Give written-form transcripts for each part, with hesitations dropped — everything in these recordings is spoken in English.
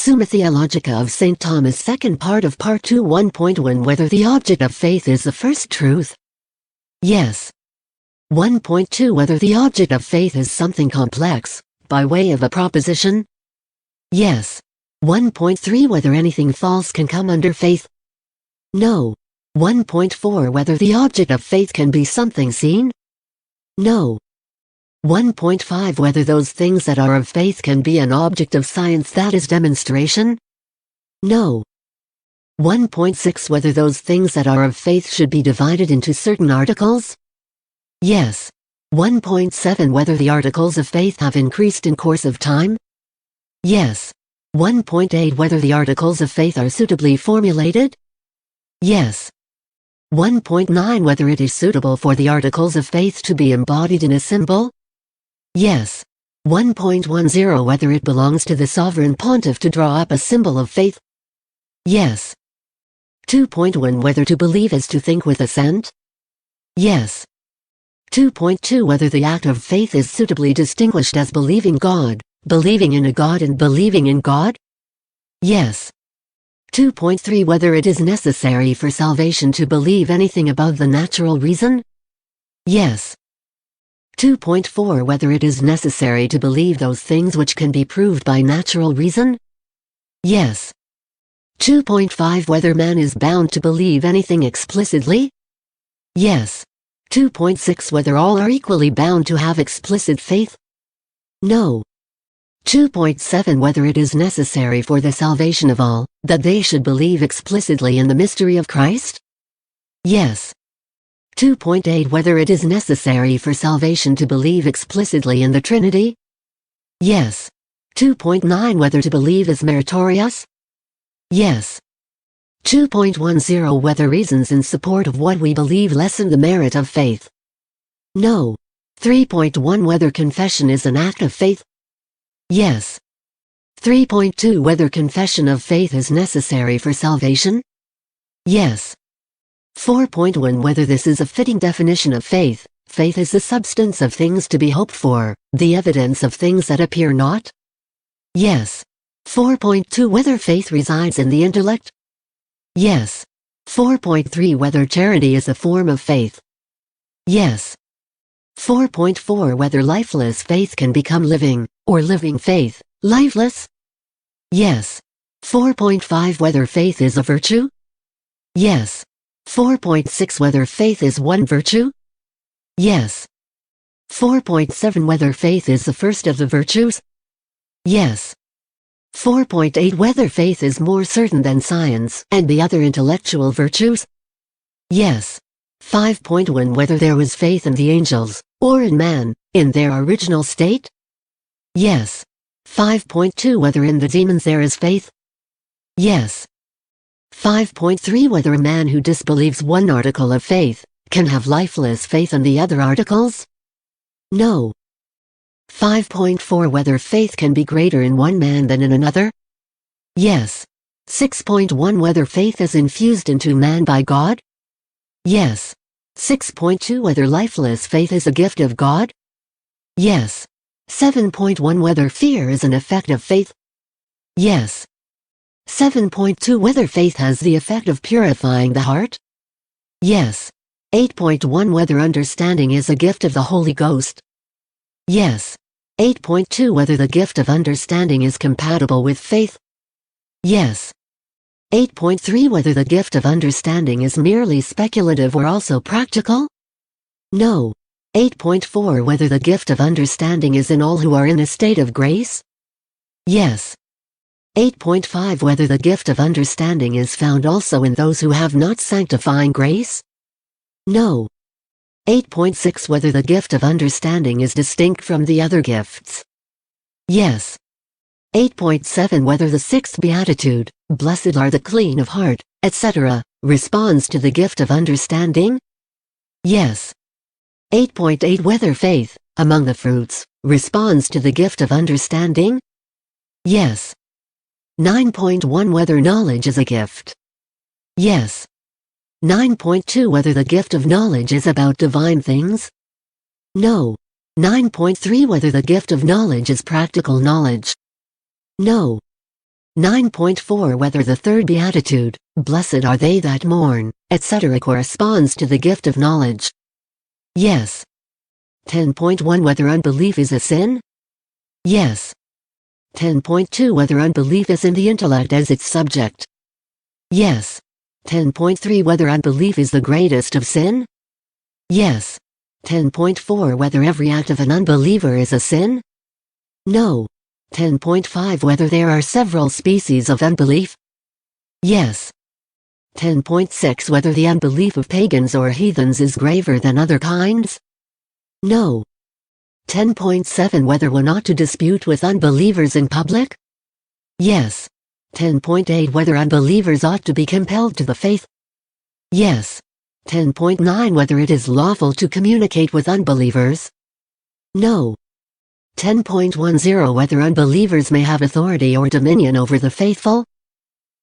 Summa Theologica of St. Thomas, second part of Part 2 1.1 Whether the object of faith is the first truth? Yes. 1.2 Whether the object of faith is something complex, by way of a proposition? Yes. 1.3 Whether anything false can come under faith? No. 1.4 Whether the object of faith can be something seen? No. 1.5 Whether those things that are of faith can be an object of science, that is demonstration? No. 1.6 Whether those things that are of faith should be divided into certain articles? Yes. 1.7 Whether the articles of faith have increased in course of time? Yes. 1.8 Whether the articles of faith are suitably formulated? Yes. 1.9 Whether it is suitable for the articles of faith to be embodied in a symbol? Yes. 1.10 Whether it belongs to the sovereign pontiff to draw up a symbol of faith? Yes. 2.1 Whether to believe is to think with assent? Yes. 2.2 Whether the act of faith is suitably distinguished as believing God, believing in a God and believing in God? Yes. 2.3 Whether it is necessary for salvation to believe anything above the natural reason? Yes. 2.4 Whether it is necessary to believe those things which can be proved by natural reason? Yes. 2.5 Whether man is bound to believe anything explicitly? Yes. 2.6 Whether all are equally bound to have explicit faith? No. 2.7 Whether it is necessary for the salvation of all, that they should believe explicitly in the mystery of Christ? Yes. 2.8 Whether it is necessary for salvation to believe explicitly in the Trinity? Yes. 2.9 Whether to believe is meritorious? Yes. 2.10 Whether reasons in support of what we believe lessen the merit of faith? No. 3.1 Whether confession is an act of faith? Yes. 3.2 Whether confession of faith is necessary for salvation? Yes. 4.1 Whether this is a fitting definition of faith. Faith is the substance of things to be hoped for, the evidence of things that appear not? Yes. 4.2 Whether faith resides in the intellect? Yes. 4.3 Whether charity is a form of faith? Yes. 4.4 Whether lifeless faith can become living, or living faith, lifeless? Yes. 4.5 Whether faith is a virtue? Yes. 4.6 Whether faith is one virtue? Yes. 4.7 Whether faith is the first of the virtues? Yes. 4.8 Whether faith is more certain than science and the other intellectual virtues? Yes. 5.1 Whether there was faith in the angels, or in man, in their original state? Yes. 5.2 Whether in the demons there is faith? Yes. 5.3 Whether a man who disbelieves one article of faith can have lifeless faith in the other articles? No. 5.4 Whether faith can be greater in one man than in another? Yes. 6.1 Whether faith is infused into man by God? Yes. 6.2 Whether lifeless faith is a gift of God? Yes. 7.1 Whether fear is an effect of faith? Yes. 7.2 Whether faith has the effect of purifying the heart? Yes. 8.1 Whether understanding is a gift of the Holy Ghost? Yes. 8.2 Whether the gift of understanding is compatible with faith? Yes. 8.3 Whether the gift of understanding is merely speculative or also practical? No. 8.4 Whether the gift of understanding is in all who are in a state of grace? Yes. 8.5 Whether the gift of understanding is found also in those who have not sanctifying grace? No. 8.6 Whether the gift of understanding is distinct from the other gifts? Yes. 8.7 Whether the sixth beatitude, blessed are the clean of heart, etc., responds to the gift of understanding? Yes. 8.8 Whether faith, among the fruits, responds to the gift of understanding? Yes. 9.1 Whether knowledge is a gift? Yes. 9.2 Whether the gift of knowledge is about divine things? No. 9.3 Whether the gift of knowledge is practical knowledge? No. 9.4 Whether the third beatitude, "Blessed are they that mourn," etc. corresponds to the gift of knowledge. Yes. 10.1 Whether unbelief is a sin? Yes. 10.2 Whether unbelief is in the intellect as its subject? Yes. 10.3 Whether unbelief is the greatest of sin? Yes. 10.4 Whether every act of an unbeliever is a sin? No. 10.5 Whether there are several species of unbelief? Yes. 10.6 Whether the unbelief of pagans or heathens is graver than other kinds? No. 10.7 Whether one ought to dispute with unbelievers in public? Yes. 10.8 Whether unbelievers ought to be compelled to the faith? Yes. 10.9 Whether it is lawful to communicate with unbelievers? No. 10.10 Whether unbelievers may have authority or dominion over the faithful?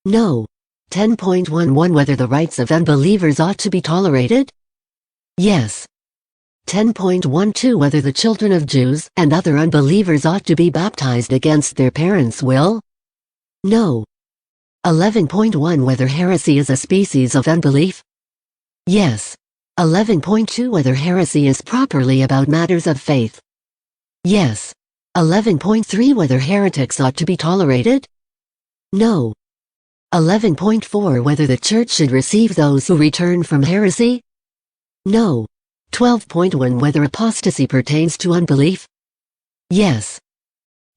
No. 10.11 Whether the rights of unbelievers ought to be tolerated? Yes. 10.12 Whether the children of Jews and other unbelievers ought to be baptized against their parents' will? No. 11.1 Whether heresy is a species of unbelief? Yes. 11.2 Whether heresy is properly about matters of faith? Yes. 11.3 Whether heretics ought to be tolerated? No. 11.4 Whether the Church should receive those who return from heresy? No. 12.1 Whether apostasy pertains to unbelief? Yes.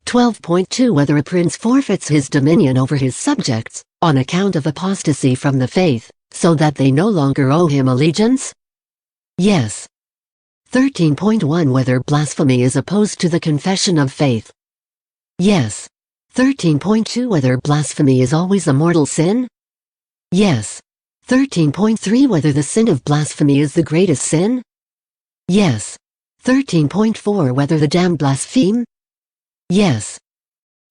12.2 Whether a prince forfeits his dominion over his subjects, on account of apostasy from the faith, so that they no longer owe him allegiance? Yes. 13.1 Whether blasphemy is opposed to the confession of faith? Yes. 13.2 Whether blasphemy is always a mortal sin? Yes. 13.3 Whether the sin of blasphemy is the greatest sin? Yes. 13.4 Whether the damned blaspheme? Yes.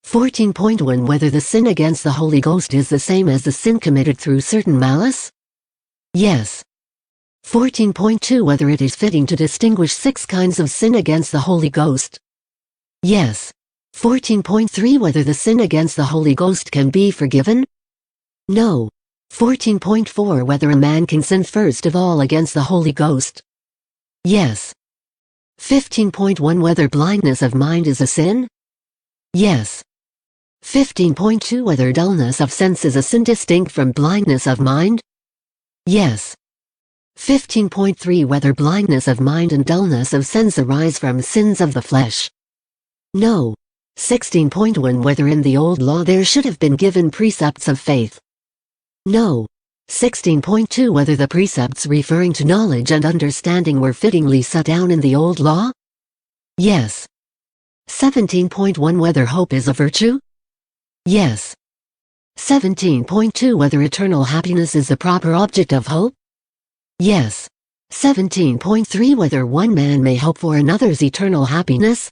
14.1 Whether the sin against the Holy Ghost is the same as the sin committed through certain malice? Yes. 14.2 Whether it is fitting to distinguish 6 kinds of sin against the Holy Ghost? Yes. 14.3 Whether the sin against the Holy Ghost can be forgiven? No. 14.4 Whether a man can sin first of all against the Holy Ghost? Yes. 15.1 Whether blindness of mind is a sin? Yes. 15.2 Whether dullness of sense is a sin distinct from blindness of mind? Yes. 15.3 Whether blindness of mind and dullness of sense arise from sins of the flesh? No. 16.1 Whether in the old law there should have been given precepts of faith? No. 16.2 Whether the precepts referring to knowledge and understanding were fittingly set down in the old law? Yes. 17.1 Whether hope is a virtue? Yes. 17.2 Whether eternal happiness is the proper object of hope? Yes. 17.3 Whether one man may hope for another's eternal happiness?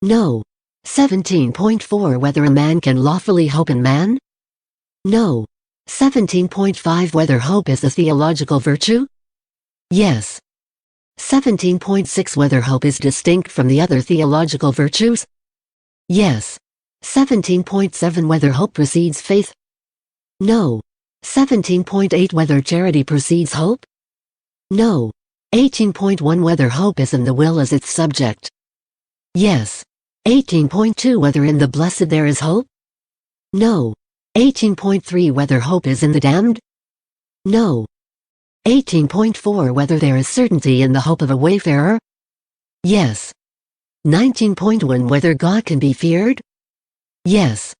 No. 17.4 Whether a man can lawfully hope in man? No. 17.5 Whether hope is a theological virtue? Yes. 17.6 Whether hope is distinct from the other theological virtues? Yes. 17.7 Whether hope precedes faith? No. 17.8 Whether charity precedes hope? No. 18.1 Whether hope is in the will as its subject? Yes. 18.2 Whether in the blessed there is hope? No. 18.3 Whether hope is in the damned? No. 18.4 Whether there is certainty in the hope of a wayfarer? Yes. 19.1 Whether God can be feared? Yes.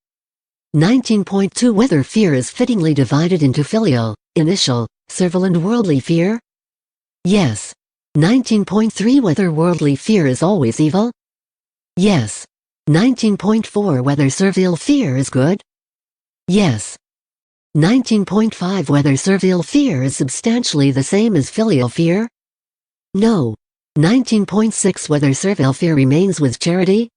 19.2 Whether fear is fittingly divided into filial, initial, servile and worldly fear? Yes. 19.3 Whether worldly fear is always evil? Yes. 19.4 Whether servile fear is good? Yes. 19.5 Whether servile fear is substantially the same as filial fear? No. 19.6 Whether servile fear remains with charity?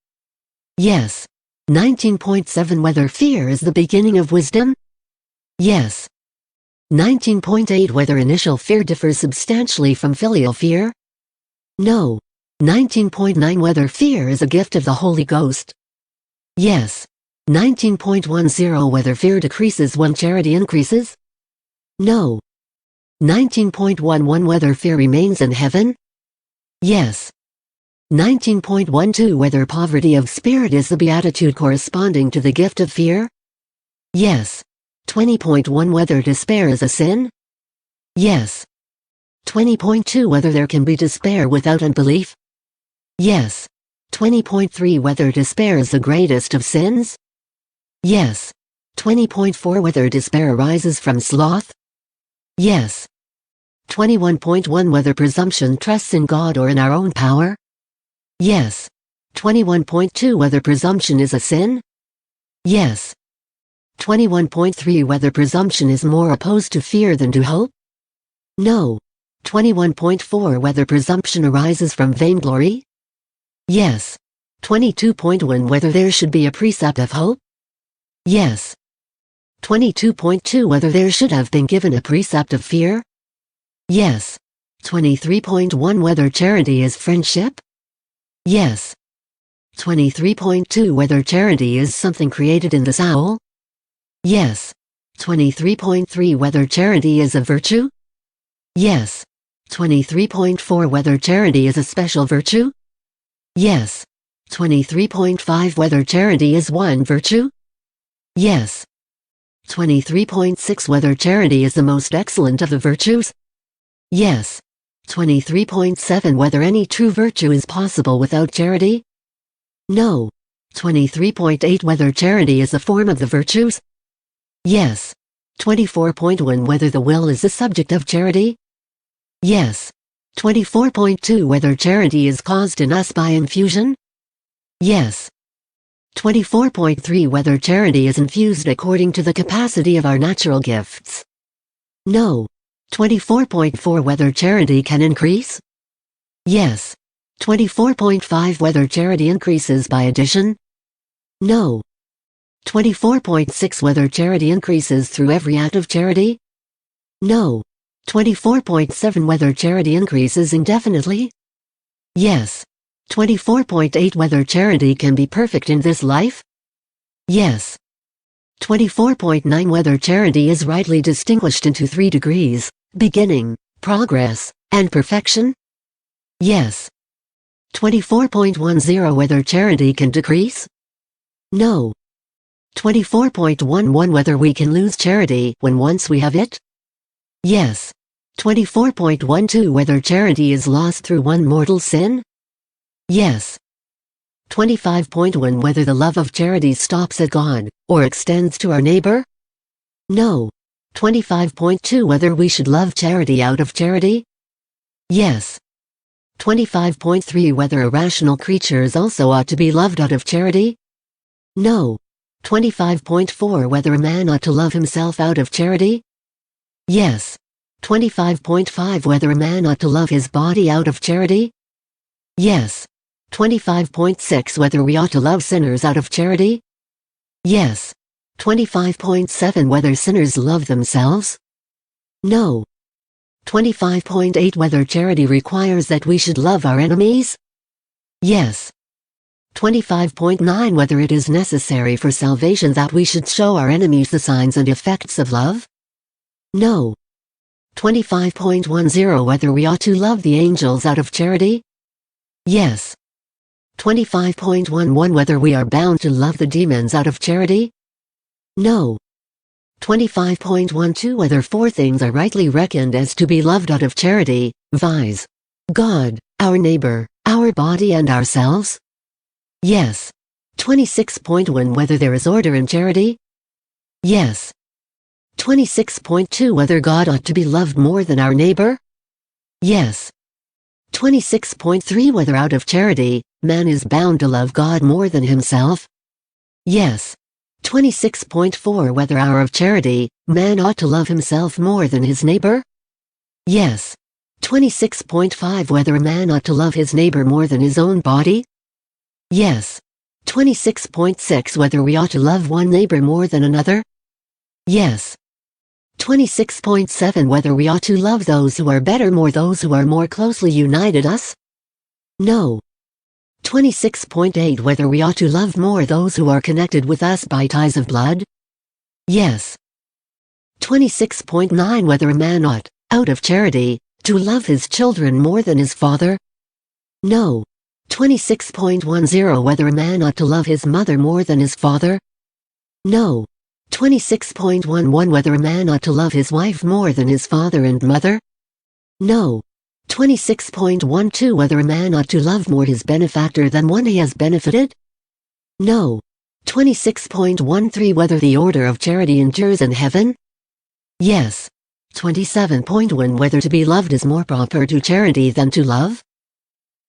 Yes. 19.7 Whether fear is the beginning of wisdom? Yes. 19.8 Whether initial fear differs substantially from filial fear? No. 19.9 Whether fear is a gift of the Holy Ghost? Yes. 19.10 Whether fear decreases when charity increases? No. 19.11 Whether fear remains in heaven? Yes. 19.12 Whether poverty of spirit is the beatitude corresponding to the gift of fear? Yes. 20.1 Whether despair is a sin? Yes. 20.2 Whether there can be despair without unbelief? Yes. 20.3 Whether despair is the greatest of sins? Yes. 20.4 Whether despair arises from sloth? Yes. 21.1 Whether presumption trusts in God or in our own power? Yes. 21.2 Whether presumption is a sin? Yes. 21.3 Whether presumption is more opposed to fear than to hope? No. 21.4 Whether presumption arises from vainglory? Yes. 22.1 Whether there should be a precept of hope? Yes. 22.2 Whether there should have been given a precept of fear? Yes. 23.1 Whether charity is friendship? Yes. 23.2 Whether charity is something created in the soul? Yes. 23.3 Whether charity is a virtue? Yes. 23.4 Whether charity is a special virtue? Yes. 23.5 Whether charity is one virtue? Yes. 23.6 Whether charity is the most excellent of the virtues? Yes. 23.7 Whether any true virtue is possible without charity? No. 23.8 Whether charity is a form of the virtues? Yes. 24.1 Whether the will is the subject of charity? Yes. 24.2 Whether charity is caused in us by infusion? Yes. 24.3 Whether charity is infused according to the capacity of our natural gifts? No. 24.4 Whether charity can increase? Yes. 24.5 Whether charity increases by addition? No. 24.6 Whether charity increases through every act of charity? No. 24.7 Whether charity increases indefinitely? Yes. 24.8 Whether charity can be perfect in this life? Yes. 24.9 Whether charity is rightly distinguished into 3 degrees, beginning, progress, and perfection? Yes. 24.10 Whether charity can decrease? No. 24.11 Whether we can lose charity when once we have it? Yes. 24.12 Whether charity is lost through one mortal sin? Yes. 25.1 Whether the love of charity stops at God, or extends to our neighbor? No. 25.2 Whether we should love charity out of charity? Yes. 25.3 Whether a rational creatures also ought to be loved out of charity? No. 25.4 Whether a man ought to love himself out of charity? Yes. 25.5 Whether a man ought to love his body out of charity? Yes. 25.6 Whether we ought to love sinners out of charity? Yes. 25.7 Whether sinners love themselves? No. 25.8 Whether charity requires that we should love our enemies? Yes. 25.9 Whether it is necessary for salvation that we should show our enemies the signs and effects of love? No. 25.10 Whether we ought to love the angels out of charity? Yes. 25.11 Whether we are bound to love the demons out of charity? No. 25.12 Whether 4 things are rightly reckoned as to be loved out of charity, viz. God, our neighbor, our body and ourselves? Yes. 26.1 Whether there is order in charity? Yes. 26.2 Whether God ought to be loved more than our neighbor? Yes. 26.3 Whether out of charity, man is bound to love God more than himself? Yes. 26.4 Whether out of charity, man ought to love himself more than his neighbor? Yes. 26.5 Whether a man ought to love his neighbor more than his own body? Yes. 26.6 Whether we ought to love one neighbor more than another? Yes. 26.7 Whether we ought to love those who are better more those who are more closely united us? No. 26.8 Whether we ought to love more those who are connected with us by ties of blood? Yes. 26.9 Whether a man ought, out of charity, to love his children more than his father? No. 26.10 Whether a man ought to love his mother more than his father? No. 26.11 Whether a man ought to love his wife more than his father and mother? No. 26.12 Whether a man ought to love more his benefactor than one he has benefited? No. 26.13 Whether the order of charity endures in heaven? Yes. 27.1 Whether to be loved is more proper to charity than to love?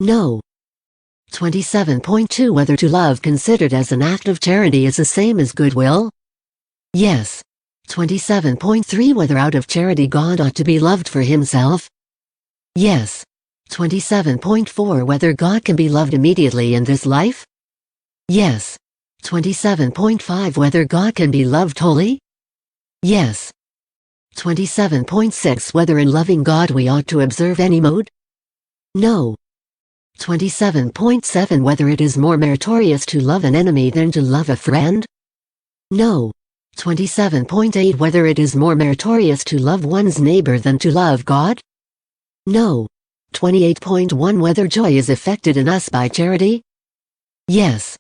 No. 27.2 Whether to love considered as an act of charity is the same as goodwill? Yes. 27.3 Whether out of charity God ought to be loved for himself? Yes. 27.4 Whether God can be loved immediately in this life? Yes. 27.5 Whether God can be loved wholly? Yes. 27.6 Whether in loving God we ought to observe any mode? No. 27.7 Whether it is more meritorious to love an enemy than to love a friend? No. 27.8 Whether it is more meritorious to love one's neighbor than to love God? No. 28.1 Whether joy is effected in us by charity? Yes.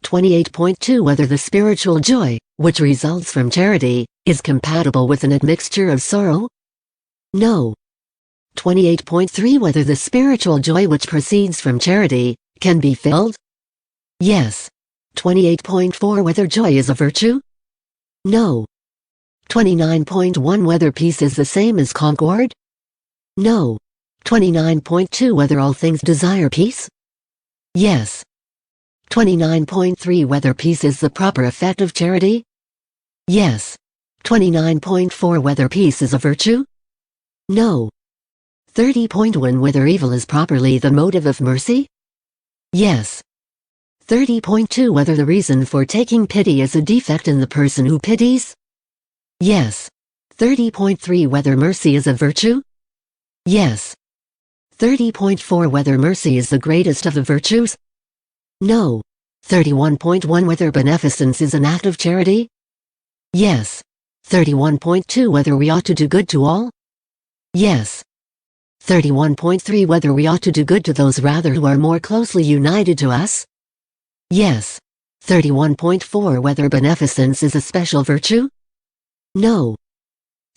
28.2 Whether the spiritual joy, which results from charity, is compatible with an admixture of sorrow? No. 28.3 Whether the spiritual joy which proceeds from charity can be filled? Yes. 28.4 Whether joy is a virtue? No. 29.1 Whether peace is the same as concord? No. 29.2 Whether all things desire peace? Yes. 29.3 Whether peace is the proper effect of charity? Yes. 29.4 Whether peace is a virtue? No. 30.1 Whether evil is properly the motive of mercy? Yes. 30.2 Whether the reason for taking pity is a defect in the person who pities? Yes. 30.3 Whether mercy is a virtue? Yes. 30.4 Whether mercy is the greatest of the virtues? No. 31.1 Whether beneficence is an act of charity? Yes. 31.2 Whether we ought to do good to all? Yes. 31.3 Whether we ought to do good to those rather who are more closely united to us? Yes. 31.4 Whether beneficence is a special virtue? No.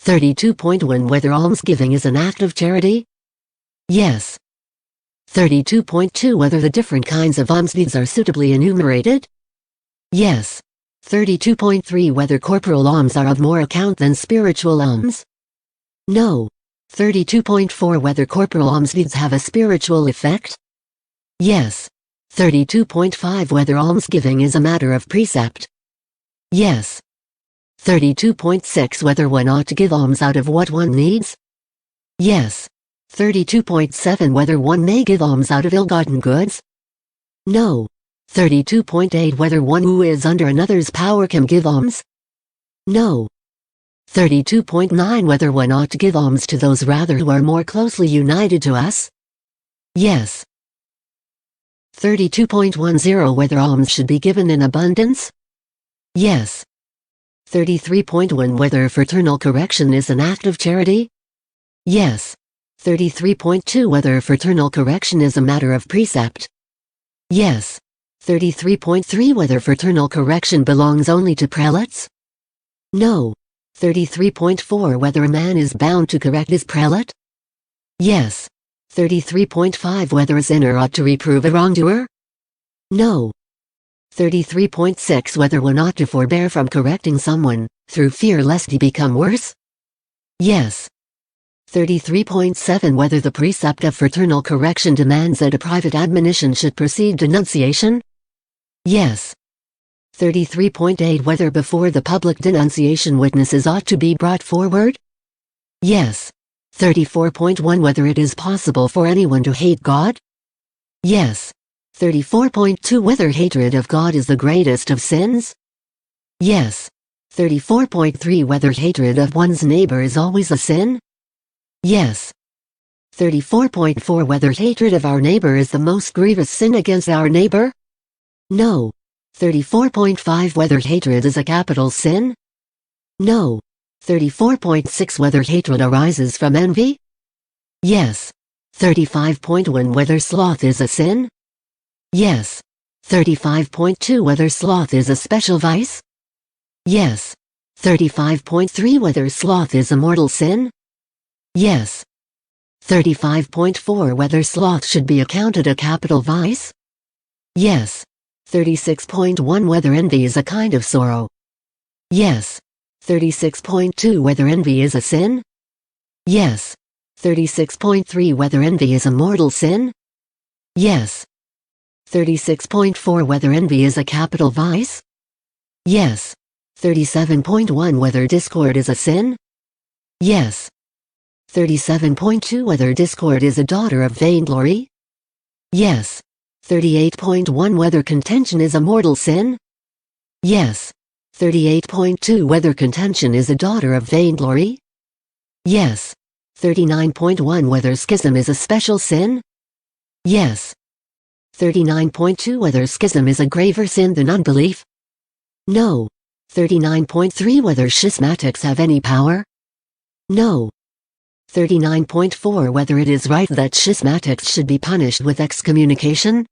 32.1 Whether almsgiving is an act of charity? Yes. 32.2 Whether the different kinds of almsdeeds are suitably enumerated? Yes. 32.3 Whether corporal alms are of more account than spiritual alms? No. 32.4 Whether corporal almsdeeds have a spiritual effect? Yes. 32.5 Whether almsgiving is a matter of precept? Yes. 32.6 Whether one ought to give alms out of what one needs? Yes. 32.7 Whether one may give alms out of ill-gotten goods? No. 32.8 Whether one who is under another's power can give alms? No. 32.9 Whether one ought to give alms to those rather who are more closely united to us? Yes. 32.10 Whether alms should be given in abundance? Yes. 33.1 Whether fraternal correction is an act of charity? Yes. 33.2 Whether fraternal correction is a matter of precept? Yes. 33.3 Whether fraternal correction belongs only to prelates? No. 33.4 Whether a man is bound to correct his prelate? Yes. 33.5 Whether a sinner ought to reprove a wrongdoer? No. 33.6 Whether one ought to forbear from correcting someone, through fear lest he become worse? Yes. 33.7 Whether the precept of fraternal correction demands that a private admonition should precede denunciation? Yes. 33.8 Whether before the public denunciation witnesses ought to be brought forward? Yes. 34.1 Whether it is possible for anyone to hate God? Yes. 34.2 Whether hatred of God is the greatest of sins? Yes. 34.3 Whether hatred of one's neighbor is always a sin? Yes. 34.4 Whether hatred of our neighbor is the most grievous sin against our neighbor? No. 34.5 Whether hatred is a capital sin? No. 34.6 Whether hatred arises from envy? Yes. 35.1 Whether sloth is a sin? Yes. 35.2 Whether sloth is a special vice? Yes. 35.3 Whether sloth is a mortal sin? Yes. 35.4 Whether sloth should be accounted a capital vice? Yes. 36.1 Whether envy is a kind of sorrow? Yes. 36.2 Whether envy is a sin? Yes. 36.3 Whether envy is a mortal sin? Yes. 36.4 Whether envy is a capital vice? Yes. 37.1 Whether discord is a sin? Yes. 37.2 Whether discord is a daughter of vainglory? Yes. 38.1 Whether contention is a mortal sin? Yes. 38.2 Whether contention is a daughter of vainglory? Yes. 39.1 Whether schism is a special sin? Yes. 39.2 Whether schism is a graver sin than unbelief? No. 39.3 Whether schismatics have any power? No. 39.4 Whether it is right that schismatics should be punished with excommunication?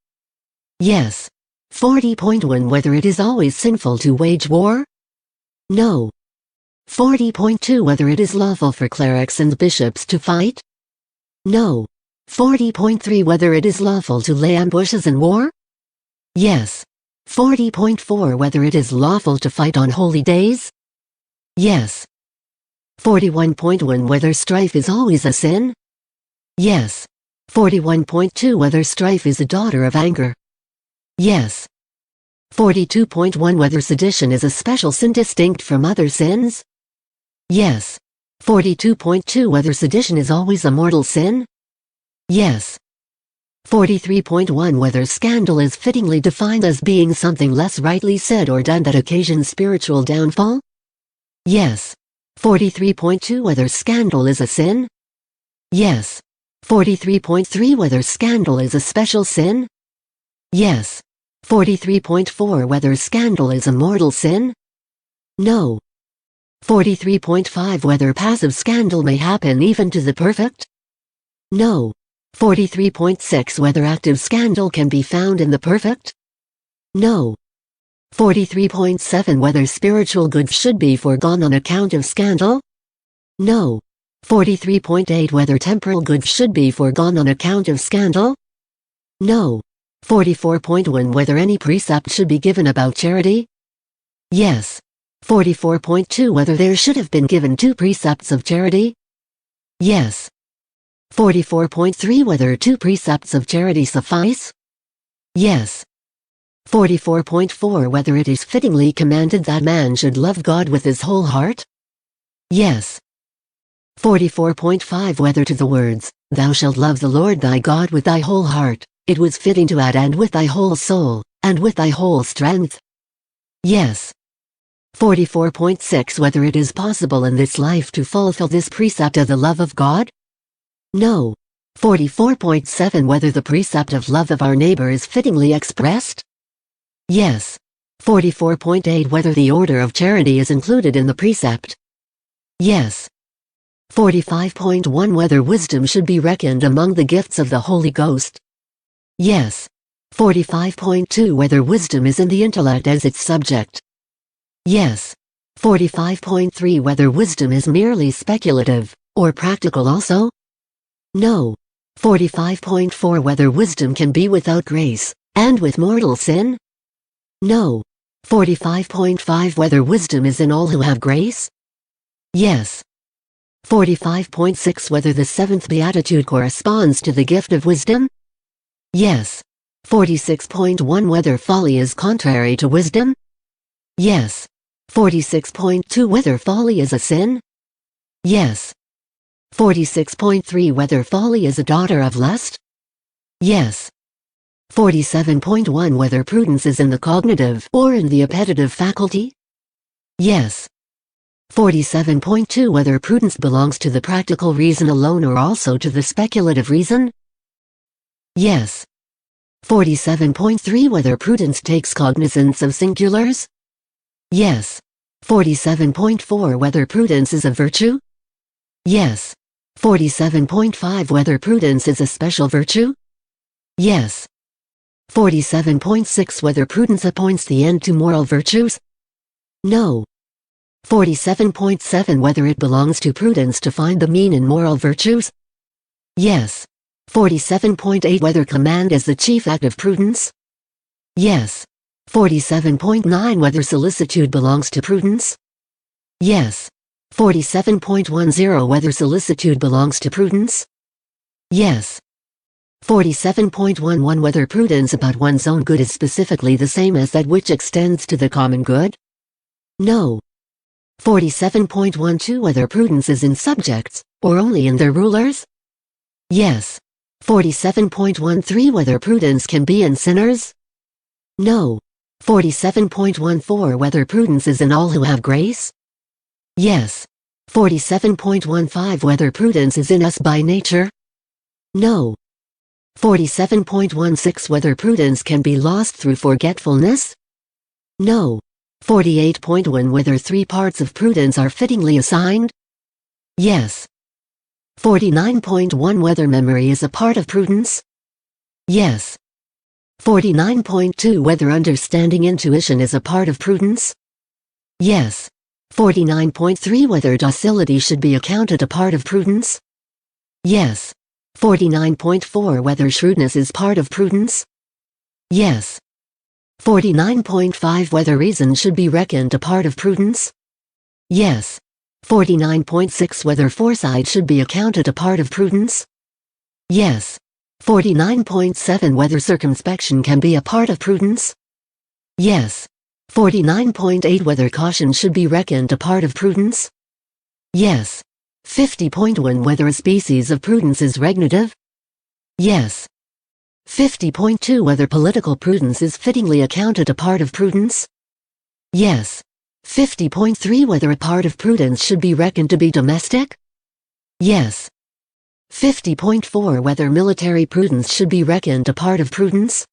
Yes. 40.1 Whether it is always sinful to wage war? No. 40.2 Whether it is lawful for clerics and bishops to fight? No. 40.3 Whether it is lawful to lay ambushes in war? Yes. 40.4 Whether it is lawful to fight on holy days? Yes. 41.1 Whether strife is always a sin? Yes. 41.2 Whether strife is a daughter of anger? Yes. 42.1 Whether sedition is a special sin distinct from other sins? Yes. 42.2 Whether sedition is always a mortal sin? Yes. 43.1 Whether scandal is fittingly defined as being something less rightly said or done that occasions spiritual downfall? Yes. 43.2 Whether scandal is a sin? Yes. 43.3 Whether scandal is a special sin? Yes. 43.4 Whether scandal is a mortal sin? No. 43.5 Whether passive scandal may happen even to the perfect? No. 43.6 Whether active scandal can be found in the perfect? No. 43.7 Whether spiritual good should be foregone on account of scandal? No. 43.8 Whether temporal good should be foregone on account of scandal? No. 44.1 Whether any precept should be given about charity? Yes. 44.2 Whether there should have been given 2 precepts of charity? Yes. 44.3 Whether 2 precepts of charity suffice? Yes. 44.4 Whether it is fittingly commanded that man should love God with his whole heart? Yes. 44.5 Whether to the words, "Thou shalt love the Lord thy God with thy whole heart," it was fitting to add "and with thy whole soul, and with thy whole strength"? Yes. 44.6 Whether it is possible in this life to fulfill this precept of the love of God? No. 44.7 Whether the precept of love of our neighbor is fittingly expressed? Yes. 44.8 Whether the order of charity is included in the precept? Yes. 45.1 Whether wisdom should be reckoned among the gifts of the Holy Ghost? Yes. 45.2 Whether wisdom is in the intellect as its subject? Yes. 45.3 Whether wisdom is merely speculative, or practical also? No. 45.4 Whether wisdom can be without grace, and with mortal sin? No. 45.5 Whether wisdom is in all who have grace? Yes. 45.6 Whether the 7th Beatitude corresponds to the gift of wisdom? Yes. 46.1 Whether folly is contrary to wisdom? Yes. 46.2 Whether folly is a sin? Yes. 46.3 Whether folly is a daughter of lust? Yes. 47.1 Whether prudence is in the cognitive or in the appetitive faculty? Yes. 47.2 Whether prudence belongs to the practical reason alone or also to the speculative reason? Yes. 47.3 Whether prudence takes cognizance of singulars? Yes. 47.4 Whether prudence is a virtue? Yes. 47.5 Whether prudence is a special virtue? Yes. 47.6 Whether prudence appoints the end to moral virtues? No. 47.7 Whether it belongs to prudence to find the mean in moral virtues? Yes. 47.8 Whether command is the chief act of prudence? Yes. 47.9 Whether solicitude belongs to prudence? Yes. 47.10 Whether solicitude belongs to prudence? Yes. 47.11 Whether prudence about one's own good is specifically the same as that which extends to the common good? No. 47.12 Whether prudence is in subjects, or only in their rulers? Yes. 47.13 Whether prudence can be in sinners? No. 47.14 Whether prudence is in all who have grace? Yes. 47.15 Whether prudence is in us by nature? No. 47.16 Whether prudence can be lost through forgetfulness? No. 48.1 Whether three parts of prudence are fittingly assigned? Yes. 49.1 Whether memory is a part of prudence? Yes. 49.2 Whether understanding intuition is a part of prudence? Yes. 49.3 Whether docility should be accounted a part of prudence? Yes. 49.4 Whether shrewdness is part of prudence? Yes. 49.5 Whether reason should be reckoned a part of prudence? Yes. 49.6 Whether foresight should be accounted a part of prudence? Yes. 49.7 Whether circumspection can be a part of prudence? Yes. 49.8 Whether caution should be reckoned a part of prudence? Yes. 50.1 Whether a species of prudence is regnative? Yes. 50.2 Whether political prudence is fittingly accounted a part of prudence? Yes. 50.3 Whether a part of prudence should be reckoned to be domestic? Yes. 50.4 Whether military prudence should be reckoned a part of prudence?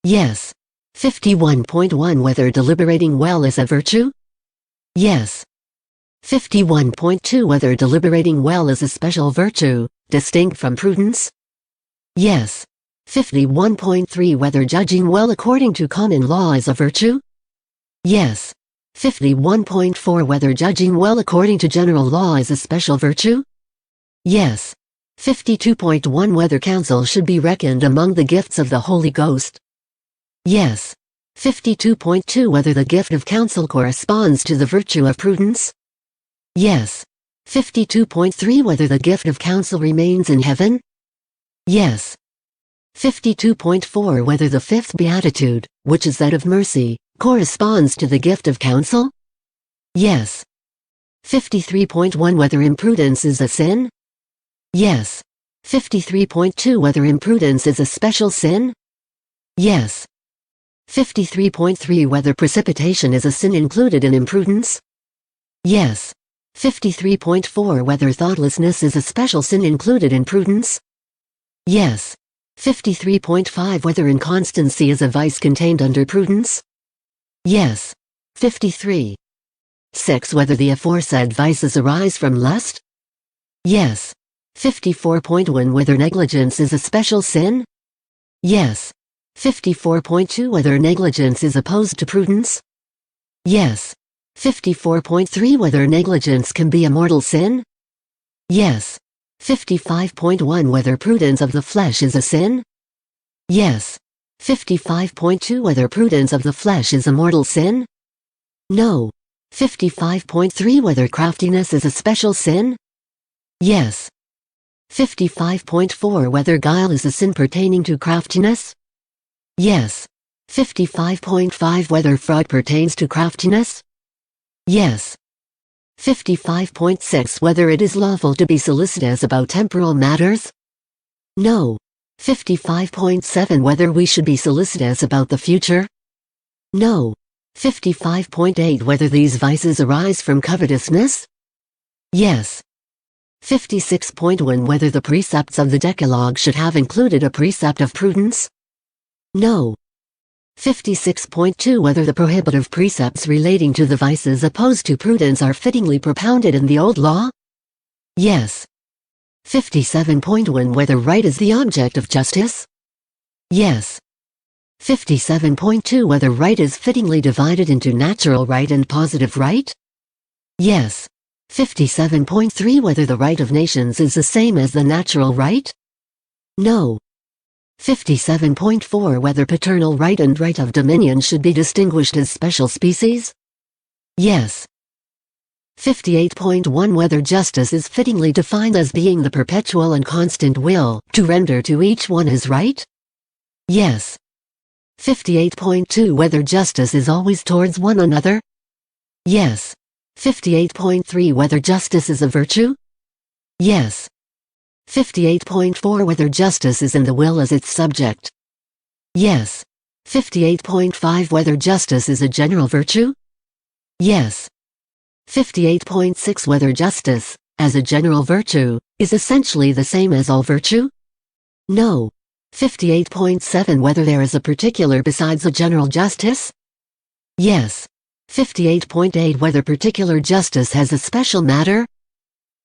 Yes. 51.1 Whether deliberating well is a virtue? Yes. 51.2 Whether deliberating well is a special virtue, distinct from prudence? Yes. 51.3 Whether judging well according to common law is a virtue? Yes. 51.4 Whether judging well according to general law is a special virtue? Yes. 52.1 Whether counsel should be reckoned among the gifts of the Holy Ghost? Yes. 52.2 Whether the gift of counsel corresponds to the virtue of prudence? Yes. 52.3 Whether the gift of counsel remains in heaven? Yes. 52.4 Whether the fifth beatitude, which is that of mercy, corresponds to the gift of counsel? Yes. 53.1 Whether imprudence is a sin? Yes. 53.2 Whether imprudence is a special sin? Yes. 53.3 Whether precipitation is a sin included in imprudence? Yes. 53.4 Whether thoughtlessness is a special sin included in prudence? Yes. 53.5 Whether inconstancy is a vice contained under prudence? Yes. 53. 6 Whether the aforesaid vices arise from lust? Yes. 54.1 Whether negligence is a special sin? Yes. 54.2 Whether negligence is opposed to prudence? Yes. 54.3 Whether negligence can be a mortal sin? Yes. 55.1 Whether prudence of the flesh is a sin? Yes. 55.2 Whether prudence of the flesh is a mortal sin? No. 55.3 Whether craftiness is a special sin? Yes. 55.4 Whether guile is a sin pertaining to craftiness? Yes. 55.5 Whether fraud pertains to craftiness? Yes. 55.6 Whether it is lawful to be solicitous about temporal matters? No. 55.7 Whether we should be solicitous about the future? No. 55.8 Whether these vices arise from covetousness? Yes. 56.1 Whether the precepts of the Decalogue should have included a precept of prudence? No. 56.2 Whether the prohibitive precepts relating to the vices opposed to prudence are fittingly propounded in the Old Law? Yes. 57.1 Whether right is the object of justice? Yes. 57.2 Whether right is fittingly divided into natural right and positive right? Yes. 57.3 Whether the right of nations is the same as the natural right? No. 57.4 Whether paternal right and right of dominion should be distinguished as special species? Yes. 58.1 Whether justice is fittingly defined as being the perpetual and constant will to render to each one his right? Yes. 58.2 Whether justice is always towards one another? Yes. 58.3 Whether justice is a virtue? Yes. 58.4 Whether justice is in the will as its subject? Yes. 58.5 Whether justice is a general virtue? Yes. 58.6 Whether justice, as a general virtue, is essentially the same as all virtue? No. 58.7 Whether there is a particular besides a general justice? Yes. 58.8 Whether particular justice has a special matter?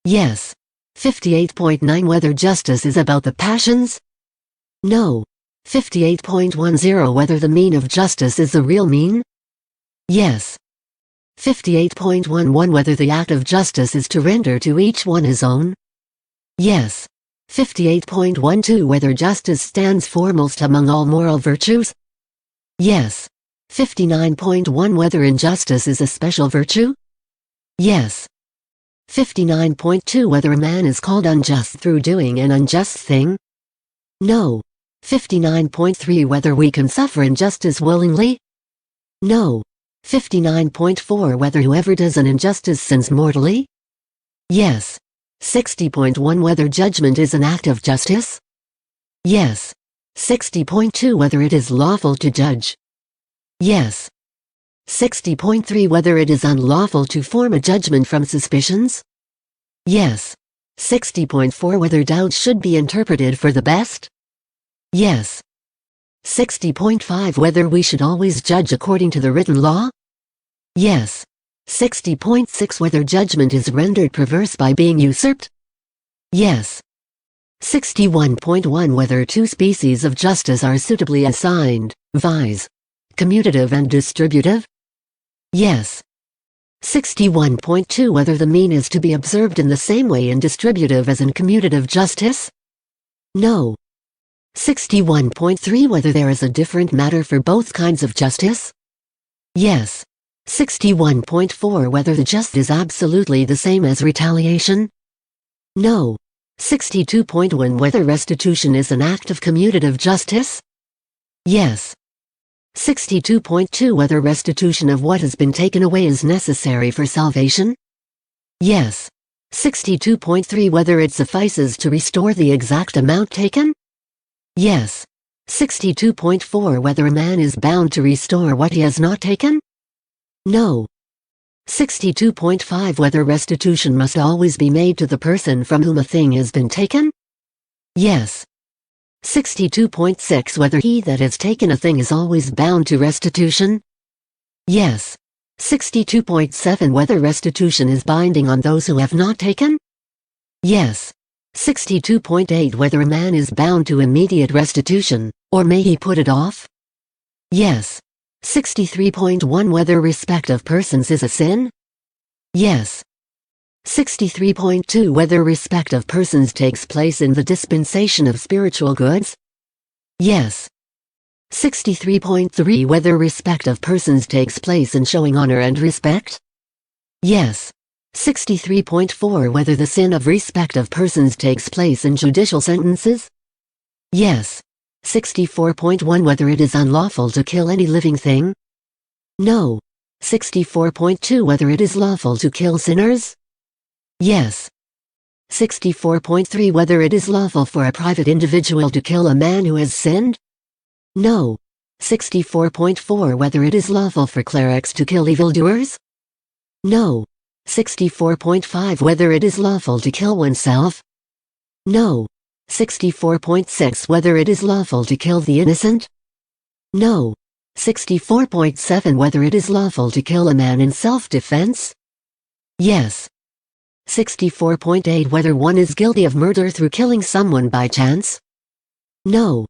Yes. 58.9 Whether justice is about the passions? No. 58.10 Whether the mean of justice is the real mean? Yes. 58.11 Whether the act of justice is to render to each one his own? Yes. 58.12 Whether justice stands foremost among all moral virtues? Yes. 59.1 Whether injustice is a special virtue? Yes. 59.2 Whether a man is called unjust through doing an unjust thing? No. 59.3 Whether we can suffer injustice willingly? No. 59.4 Whether whoever does an injustice sins mortally? Yes. 60.1 Whether judgment is an act of justice? Yes. 60.2 Whether it is lawful to judge? Yes. 60.3 Whether it is unlawful to form a judgment from suspicions? Yes. 60.4 Whether doubts should be interpreted for the best? Yes. 60.5 Whether we should always judge according to the written law? Yes. 60.6 Whether judgment is rendered perverse by being usurped? Yes. 61.1 Whether two species of justice are suitably assigned, viz. Commutative and distributive? Yes. 61.2 Whether the mean is to be observed in the same way in distributive as in commutative justice? No. 61.3 Whether there is a different matter for both kinds of justice? Yes. 61.4 Whether the just is absolutely the same as retaliation? No. 62.1 Whether restitution is an act of commutative justice? Yes. 62.2 Whether restitution of what has been taken away is necessary for salvation? Yes. 62.3 Whether it suffices to restore the exact amount taken? Yes. 62.4 Whether a man is bound to restore what he has not taken? No. 62.5 Whether restitution must always be made to the person from whom a thing has been taken? Yes. 62.6 Whether he that has taken a thing is always bound to restitution? Yes. 62.7 Whether restitution is binding on those who have not taken? Yes. 62.8 Whether a man is bound to immediate restitution, or may he put it off? Yes. 63.1 Whether respect of persons is a sin? Yes. 63.2 Whether respect of persons takes place in the dispensation of spiritual goods? Yes. 63.3 Whether respect of persons takes place in showing honor and respect? Yes. 63.4 Whether the sin of respect of persons takes place in judicial sentences? Yes. 64.1 Whether it is unlawful to kill any living thing? No. 64.2 Whether it is lawful to kill sinners? Yes. 64.3 Whether it is lawful for a private individual to kill a man who has sinned? No. 64.4 Whether it is lawful for clerics to kill evildoers? No. 64.5 Whether it is lawful to kill oneself? No. 64.6 Whether it is lawful to kill the innocent? No. 64.7 Whether it is lawful to kill a man in self-defense? Yes. 64.8 Whether one is guilty of murder through killing someone by chance? No.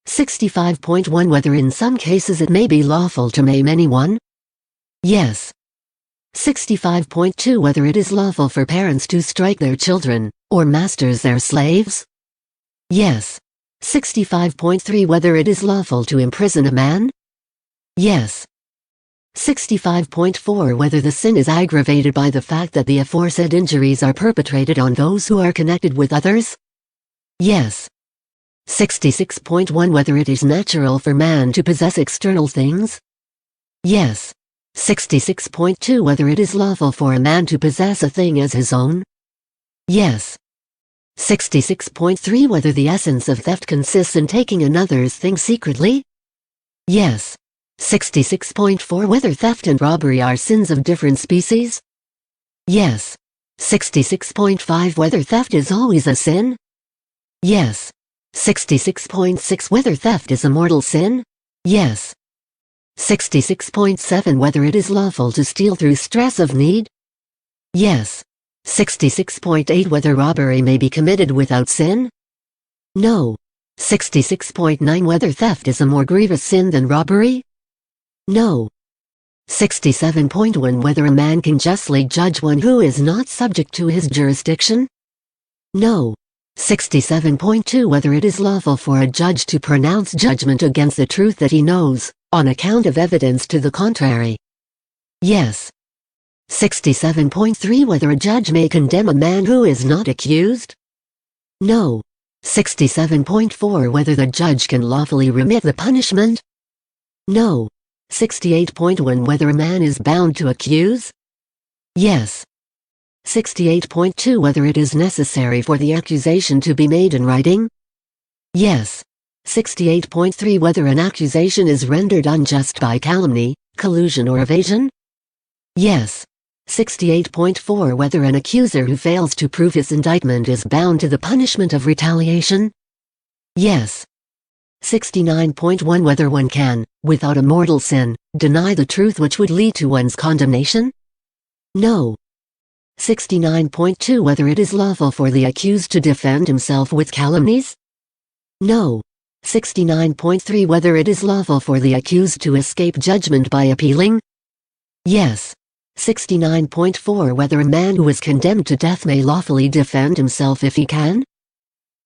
65.1 Whether in some cases it may be lawful to maim anyone? Yes. 65.2 Whether it is lawful for parents to strike their children, or masters their slaves? Yes. 65.3 Whether it is lawful to imprison a man? Yes. 65.4 Whether the sin is aggravated by the fact that the aforesaid injuries are perpetrated on those who are connected with others? Yes. 66.1 Whether it is natural for man to possess external things? Yes. 66.2 Whether it is lawful for a man to possess a thing as his own? Yes. 66.3 Whether the essence of theft consists in taking another's thing secretly? Yes. 66.4 Whether theft and robbery are sins of different species? Yes. 66.5 Whether theft is always a sin? Yes. 66.6 Whether theft is a mortal sin? Yes. 66.7 Whether it is lawful to steal through stress of need? Yes. 66.8 Whether robbery may be committed without sin? No. 66.9 Whether theft is a more grievous sin than robbery? No. 67.1 Whether a man can justly judge one who is not subject to his jurisdiction? No. 67.2 Whether it is lawful for a judge to pronounce judgment against the truth that he knows, on account of evidence to the contrary? Yes. 67.3 Whether a judge may condemn a man who is not accused? No. 67.4 Whether the judge can lawfully remit the punishment? No. 68.1 Whether a man is bound to accuse? Yes. 68.2 Whether it is necessary for the accusation to be made in writing? Yes. 68.3 Whether an accusation is rendered unjust by calumny, collusion or evasion? Yes. 68.4 Whether an accuser who fails to prove his indictment is bound to the punishment of retaliation? Yes. 69.1 Whether one can, without a mortal sin, deny the truth which would lead to one's condemnation? No. 69.2 Whether it is lawful for the accused to defend himself with calumnies? No. 69.3 Whether it is lawful for the accused to escape judgment by appealing? Yes. 69.4 Whether a man who is condemned to death may lawfully defend himself if he can?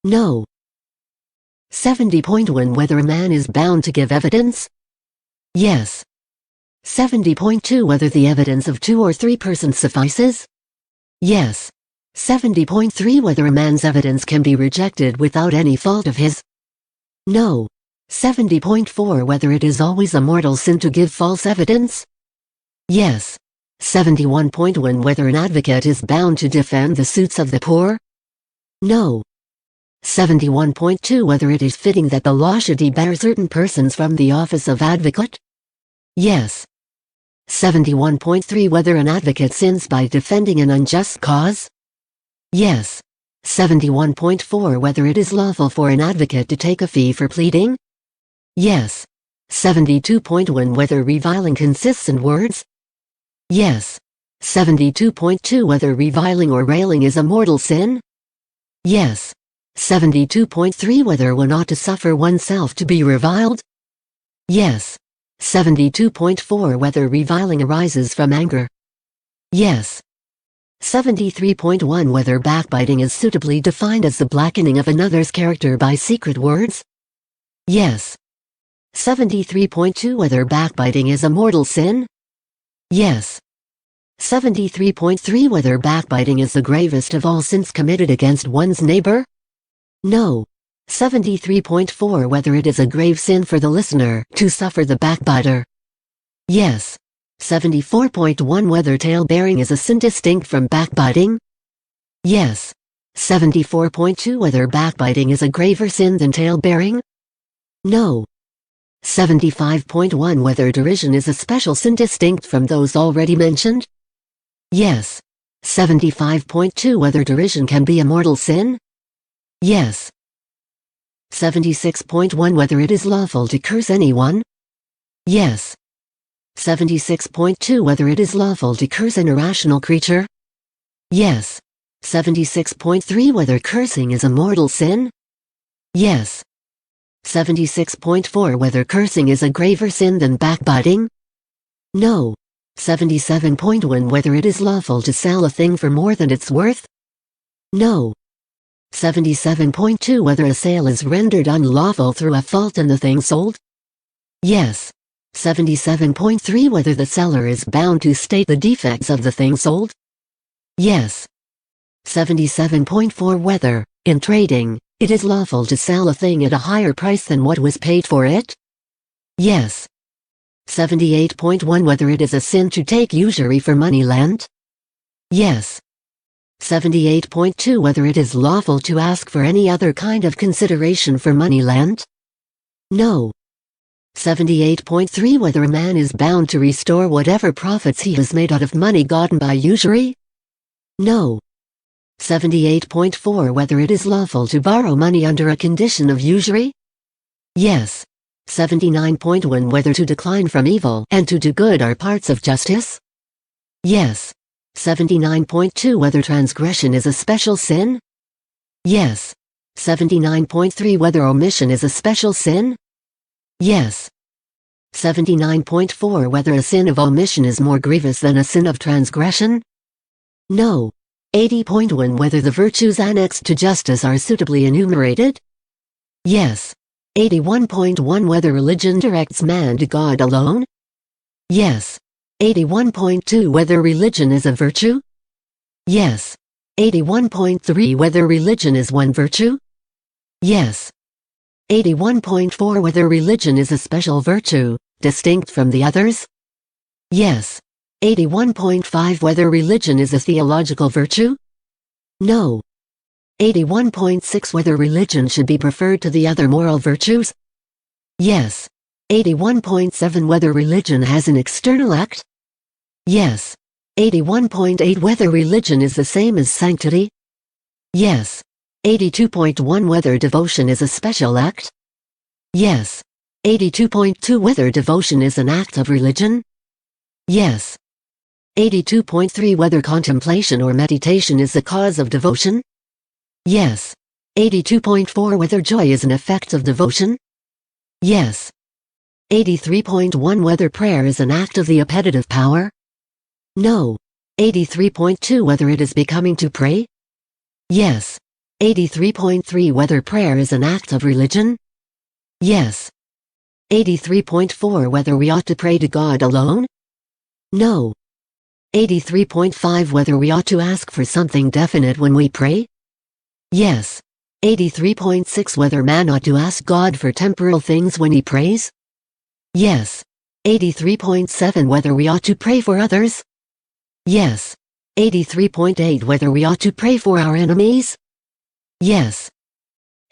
No. 70.1 Whether a man is bound to give evidence? Yes. 70.2 Whether the evidence of 2 or 3 persons suffices? Yes. 70.3 Whether a man's evidence can be rejected without any fault of his? No. 70.4 Whether it is always a mortal sin to give false evidence? Yes. 71.1 Whether an advocate is bound to defend the suits of the poor? No. 71.2 Whether it is fitting that the law should debar certain persons from the office of advocate? Yes. 71.3 Whether an advocate sins by defending an unjust cause? Yes. 71.4 Whether it is lawful for an advocate to take a fee for pleading? Yes. 72.1 Whether reviling consists in words? Yes. 72.2 Whether reviling or railing is a mortal sin? Yes. 72.3 Whether one ought to suffer oneself to be reviled? Yes. 72.4 Whether reviling arises from anger? Yes. 73.1 Whether backbiting is suitably defined as the blackening of another's character by secret words? Yes. 73.2 Whether backbiting is a mortal sin? Yes. 73.3 Whether backbiting is the gravest of all sins committed against one's neighbor? No. 73.4 Whether it is a grave sin for the listener to suffer the backbiter? Yes. 74.1 Whether tale-bearing is a sin distinct from backbiting? Yes. 74.2 Whether backbiting is a graver sin than tale-bearing? No. 75.1 Whether derision is a special sin distinct from those already mentioned? Yes. 75.2 Whether derision can be a mortal sin? Yes. 76.1 Whether it is lawful to curse anyone? Yes. 76.2 Whether it is lawful to curse an irrational creature? Yes. 76.3 Whether cursing is a mortal sin? Yes. 76.4 Whether cursing is a graver sin than backbiting? No. 77.1 Whether it is lawful to sell a thing for more than it's worth? No. 77.2 Whether a sale is rendered unlawful through a fault in the thing sold? Yes. 77.3 Whether the seller is bound to state the defects of the thing sold? Yes. 77.4 Whether, in trading, it is lawful to sell a thing at a higher price than what was paid for it? Yes. 78.1 Whether it is a sin to take usury for money lent? Yes. 78.2 Whether it is lawful to ask for any other kind of consideration for money lent? No. 78.3 Whether a man is bound to restore whatever profits he has made out of money gotten by usury? No. 78.4 Whether it is lawful to borrow money under a condition of usury? Yes. 79.1 Whether to decline from evil and to do good are parts of justice? Yes. 79.2 Whether transgression is a special sin? Yes. 79.3 Whether omission is a special sin? Yes. 79.4 Whether a sin of omission is more grievous than a sin of transgression? No. 80.1 Whether the virtues annexed to justice are suitably enumerated? Yes. 81.1 Whether religion directs man to God alone? Yes. 81.2 Whether religion is a virtue? Yes. 81.3 Whether religion is one virtue? Yes. 81.4 Whether religion is a special virtue, distinct from the others? Yes. 81.5 Whether religion is a theological virtue? No. 81.6 Whether religion should be preferred to the other moral virtues? Yes. 81.7 Whether religion has an external act? Yes. 81.8 Whether religion is the same as sanctity? Yes. 82.1 Whether devotion is a special act? Yes. 82.2 Whether devotion is an act of religion? Yes. 82.3 Whether contemplation or meditation is the cause of devotion? Yes. 82.4 Whether joy is an effect of devotion? Yes. 83.1 Whether prayer is an act of the appetitive power? No. 83.2 Whether it is becoming to pray? Yes. 83.3 Whether prayer is an act of religion? Yes. 83.4 Whether we ought to pray to God alone? No. 83.5 Whether we ought to ask for something definite when we pray? Yes. 83.6 Whether man ought to ask God for temporal things when he prays? Yes. 83.7 Whether we ought to pray for others? Yes. 83.8 Whether we ought to pray for our enemies? Yes.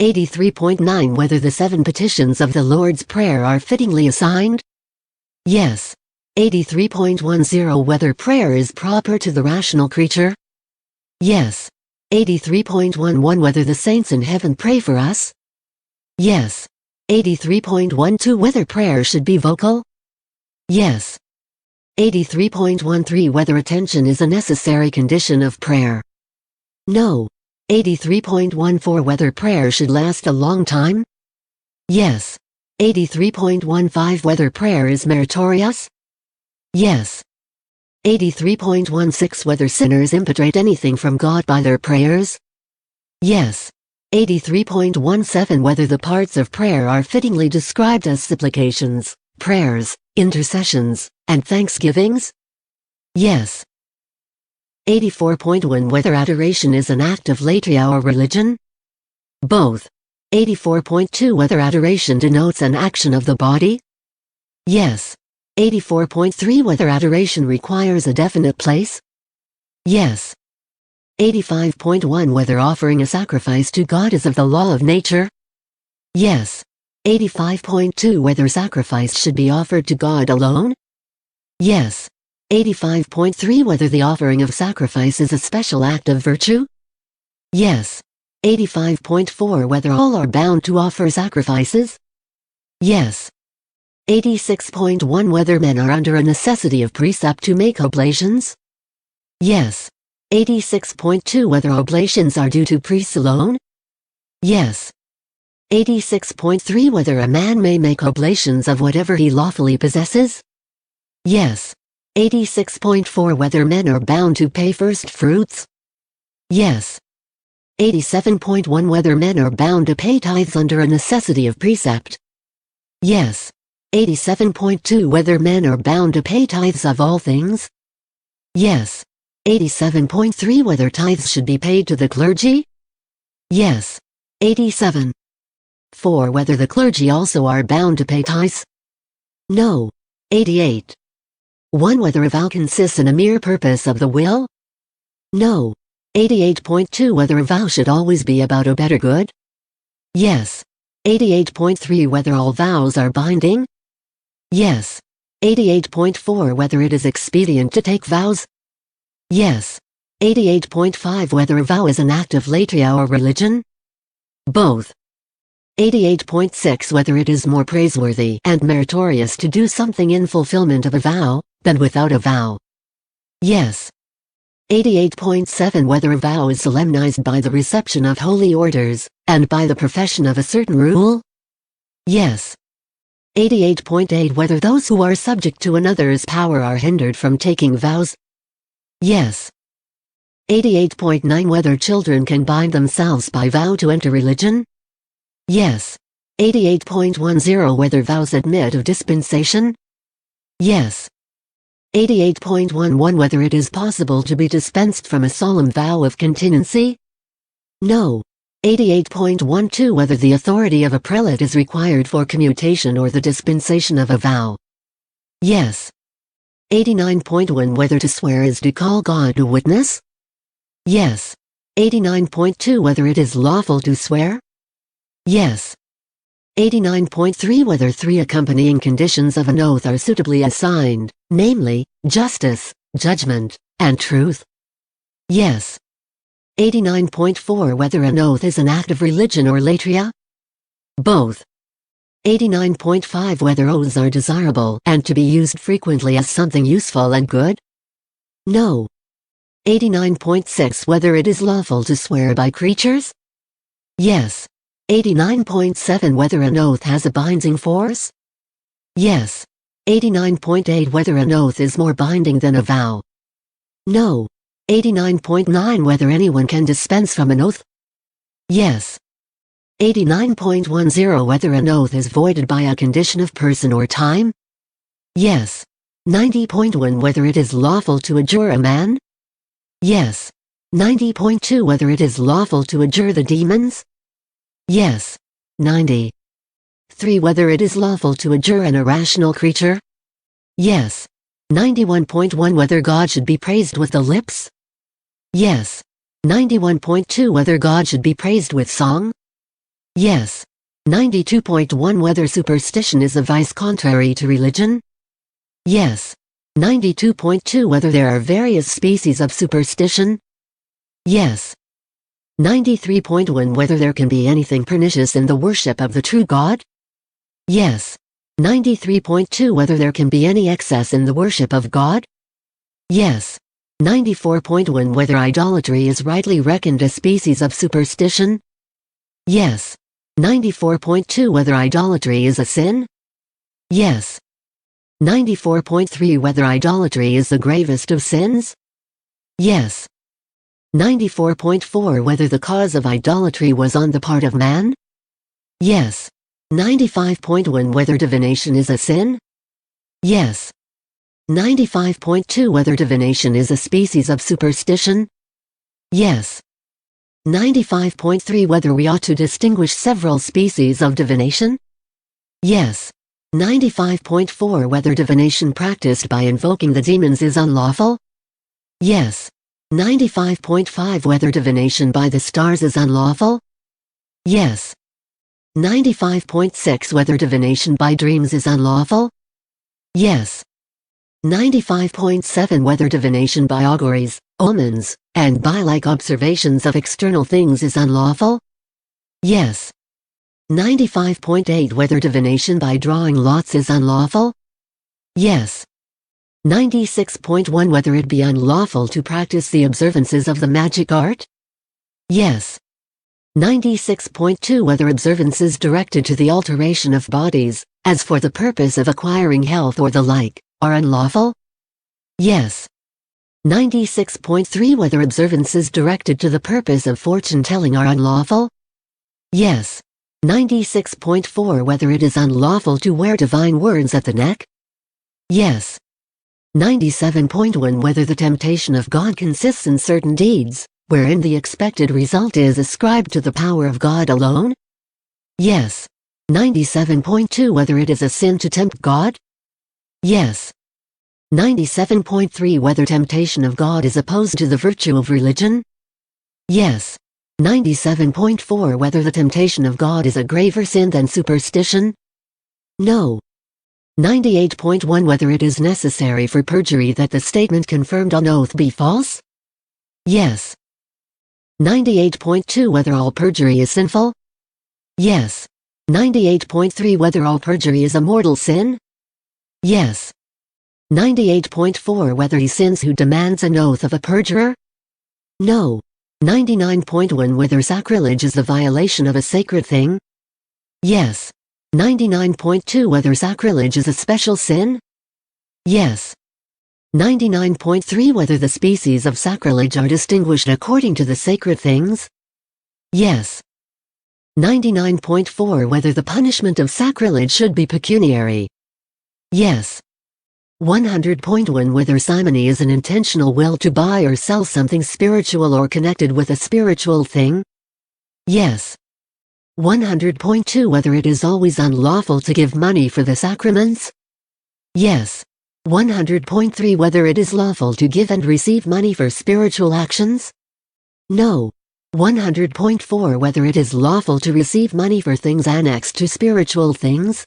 83.9 Whether the 7 petitions of the Lord's Prayer are fittingly assigned? Yes. 83.10 Whether prayer is proper to the rational creature? Yes. 83.11 Whether the saints in heaven pray for us? Yes. 83.12 Whether prayer should be vocal? Yes. 83.13 Whether attention is a necessary condition of prayer? No. 83.14 Whether prayer should last a long time? Yes. 83.15 Whether prayer is meritorious? Yes. 83.16 Whether sinners impetrate anything from God by their prayers? Yes. 83.17 Whether the parts of prayer are fittingly described as supplications, prayers, intercessions, and thanksgivings? Yes. 84.1 Whether adoration is an act of latria or religion? Both. 84.2 Whether adoration denotes an action of the body? Yes. 84.3 Whether adoration requires a definite place? Yes. 85.1 Whether offering a sacrifice to God is of the law of nature? Yes. 85.2 Whether sacrifice should be offered to God alone? Yes. 85.3 Whether the offering of sacrifice is a special act of virtue? Yes. 85.4 Whether all are bound to offer sacrifices? Yes. 86.1 Whether men are under a necessity of precept to make oblations? Yes. 86.2 Whether oblations are due to priests alone? Yes. 86.3 Whether a man may make oblations of whatever he lawfully possesses? Yes. 86.4 Whether men are bound to pay first fruits? Yes. 87.1 Whether men are bound to pay tithes under a necessity of precept? Yes. 87.2 Whether men are bound to pay tithes of all things? Yes. 87.3 Whether tithes should be paid to the clergy? Yes. 87.4 Whether the clergy also are bound to pay tithes? No. 88.1 Whether a vow consists in a mere purpose of the will? No. 88.2 Whether a vow should always be about a better good? Yes. 88.3 Whether all vows are binding? Yes. 88.4 Whether it is expedient to take vows? Yes. 88.5 Whether a vow is an act of latria or religion? Both. 88.6 Whether it is more praiseworthy and meritorious to do something in fulfillment of a vow than without a vow? Yes. 88.7 Whether a vow is solemnized by the reception of holy orders and by the profession of a certain rule? Yes. 88.8 Whether those who are subject to another's power are hindered from taking vows? Yes. 88.9 Whether children can bind themselves by vow to enter religion? Yes. 88.10 Whether vows admit of dispensation? Yes. 88.11 Whether it is possible to be dispensed from a solemn vow of continency? No. 88.12 Whether the authority of a prelate is required for commutation or the dispensation of a vow? Yes. 89.1 Whether to swear is to call God to witness? Yes. 89.2 Whether it is lawful to swear? Yes. 89.3 Whether three accompanying conditions of an oath are suitably assigned, namely, justice, judgment, and truth? Yes. 89.4 Whether an oath is an act of religion or latria? Both. 89.5 Whether oaths are desirable and to be used frequently as something useful and good? No. 89.6 Whether it is lawful to swear by creatures? Yes. 89.7 Whether an oath has a binding force? Yes. 89.8 Whether an oath is more binding than a vow? No. 89.9 Whether anyone can dispense from an oath? Yes. 89.10 Whether an oath is voided by a condition of person or time? Yes. 90.1 Whether it is lawful to adjure a man? Yes. 90.2 Whether it is lawful to adjure the demons? Yes. 90.3 Whether it is lawful to adjure an irrational creature? Yes. 91.1 Whether God should be praised with the lips? Yes. 91.2 Whether God should be praised with song? Yes. 92.1 Whether superstition is a vice contrary to religion? Yes. 92.2 Whether there are various species of superstition? Yes. 93.1 Whether there can be anything pernicious in the worship of the true God? Yes. 93.2 Whether there can be any excess in the worship of God? Yes. 94.1 Whether idolatry is rightly reckoned a species of superstition? Yes. 94.2 Whether idolatry is a sin? Yes. 94.3 Whether idolatry is the gravest of sins? Yes. 94.4 Whether the cause of idolatry was on the part of man? Yes. 95.1 Whether divination is a sin? Yes. 95.2 Whether divination is a species of superstition? Yes. 95.3 Whether we ought to distinguish several species of divination? Yes. 95.4 Whether divination practiced by invoking the demons is unlawful? Yes. 95.5 Whether divination by the stars is unlawful? Yes. 95.6 Whether divination by dreams is unlawful? Yes. 95.7 Whether divination by auguries, omens, and by like observations of external things is unlawful? Yes. 95.8 Whether divination by drawing lots is unlawful? Yes. 96.1 Whether it be unlawful to practice the observances of the magic art? Yes. 96.2 Whether observances directed to the alteration of bodies, as for the purpose of acquiring health or the like, are unlawful? Yes. 96.3 Whether observances directed to the purpose of fortune-telling are unlawful? Yes. 96.4 Whether it is unlawful to wear divine words at the neck? Yes. 97.1 Whether the temptation of God consists in certain deeds, wherein the expected result is ascribed to the power of God alone? Yes. 97.2 Whether it is a sin to tempt God? Yes. 97.3 Whether temptation of God is opposed to the virtue of religion? Yes. 97.4 Whether the temptation of God is a graver sin than superstition? No. 98.1 Whether it is necessary for perjury that the statement confirmed on oath be false? Yes. 98.2 Whether all perjury is sinful? Yes. 98.3 Whether all perjury is a mortal sin? Yes. 98.4 Whether he sins who demands an oath of a perjurer? No. 99.1 Whether sacrilege is the violation of a sacred thing? Yes. 99.2 Whether sacrilege is a special sin? Yes. 99.3 Whether the species of sacrilege are distinguished according to the sacred things? Yes. 99.4 Whether the punishment of sacrilege should be pecuniary? Yes. 100.1 Whether simony is an intentional will to buy or sell something spiritual or connected with a spiritual thing? Yes. 100.2 Whether it is always unlawful to give money for the sacraments? Yes. 100.3 Whether it is lawful to give and receive money for spiritual actions? No. 100.4 Whether it is lawful to receive money for things annexed to spiritual things?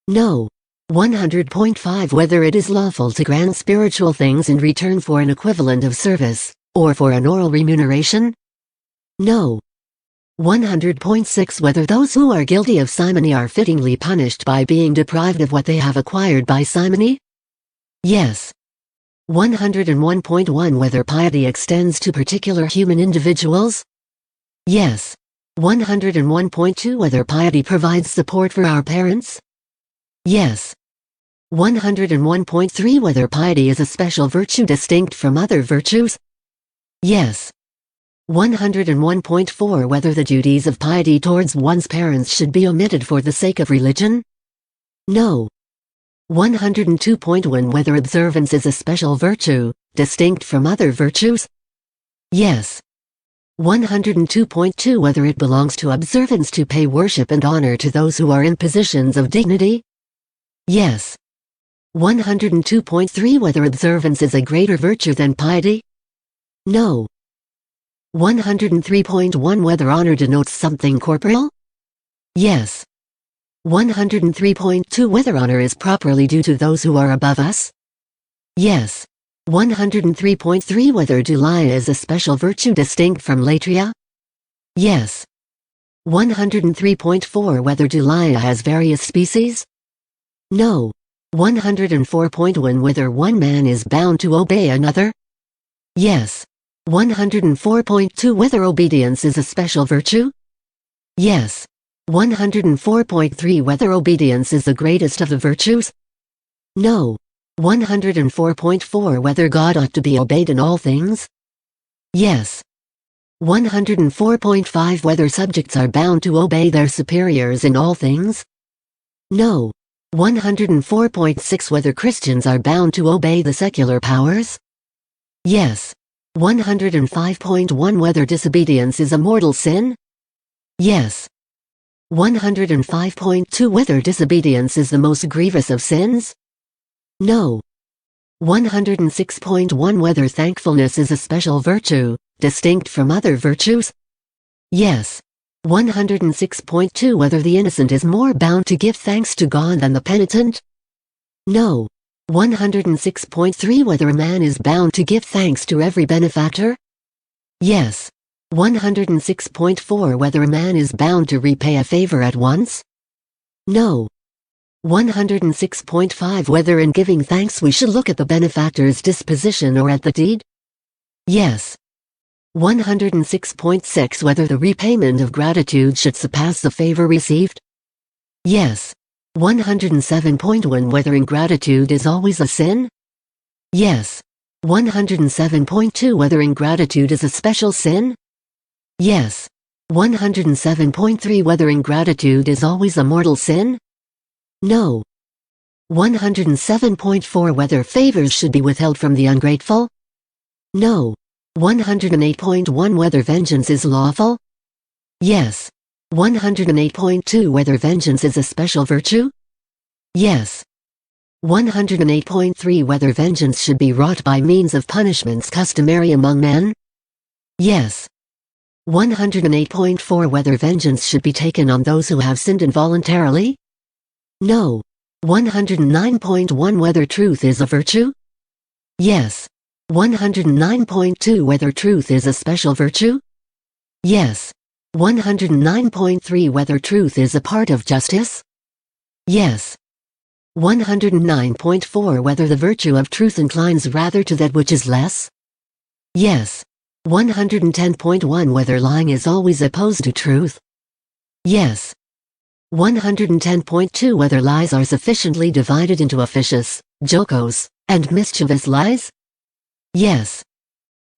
No. 100.5 Whether it is lawful to grant spiritual things in return for an equivalent of service, or for an oral remuneration? No. 100.6 Whether those who are guilty of simony are fittingly punished by being deprived of what they have acquired by simony? Yes. 101.1 Whether piety extends to particular human individuals? Yes. 101.2 Whether piety provides support for our parents? Yes. 101.3 Whether piety is a special virtue distinct from other virtues? Yes. 101.4 Whether the duties of piety towards one's parents should be omitted for the sake of religion? No. 102.1 Whether observance is a special virtue, distinct from other virtues? Yes. 102.2 Whether it belongs to observance to pay worship and honor to those who are in positions of dignity? Yes. 102.3 Whether observance is a greater virtue than piety? No. 103.1 Whether honor denotes something corporeal? Yes. 103.2 Whether honor is properly due to those who are above us? Yes. 103.3 Whether dulia is a special virtue distinct from latria? Yes. 103.4 Whether dulia has various species? No. 104.1 Whether one man is bound to obey another? Yes. 104.2 Whether obedience is a special virtue? Yes. 104.3 Whether obedience is the greatest of the virtues? No. 104.4 Whether God ought to be obeyed in all things? Yes. 104.5 Whether subjects are bound to obey their superiors in all things? No. 104.6 Whether Christians are bound to obey the secular powers? Yes. 105.1 Whether disobedience is a mortal sin? Yes. 105.2 Whether disobedience is the most grievous of sins? No. 106.1 Whether thankfulness is a special virtue, distinct from other virtues? Yes. 106.2 Whether the innocent is more bound to give thanks to God than the penitent? No. 106.3 Whether a man is bound to give thanks to every benefactor? Yes. 106.4 Whether a man is bound to repay a favor at once? No. 106.5 Whether in giving thanks we should look at the benefactor's disposition or at the deed? Yes. 106.6 Whether the repayment of gratitude should surpass the favor received? Yes. 107.1 Whether ingratitude is always a sin? Yes. 107.2 Whether ingratitude is a special sin? Yes. 107.3 Whether ingratitude is always a mortal sin? No. 107.4 Whether favors should be withheld from the ungrateful? No. 108.1 Whether vengeance is lawful? Yes. 108.2 Whether vengeance is a special virtue? Yes. 108.3 Whether vengeance should be wrought by means of punishments customary among men? Yes. 108.4 Whether vengeance should be taken on those who have sinned involuntarily? No. 109.1 Whether truth is a virtue? Yes. 109.2 Whether truth is a special virtue? Yes. 109.3 Whether truth is a part of justice? Yes. 109.4 Whether the virtue of truth inclines rather to that which is less? Yes. 110.1 Whether lying is always opposed to truth? Yes. 110.2 Whether lies are sufficiently divided into officious, jocose, and mischievous lies? Yes.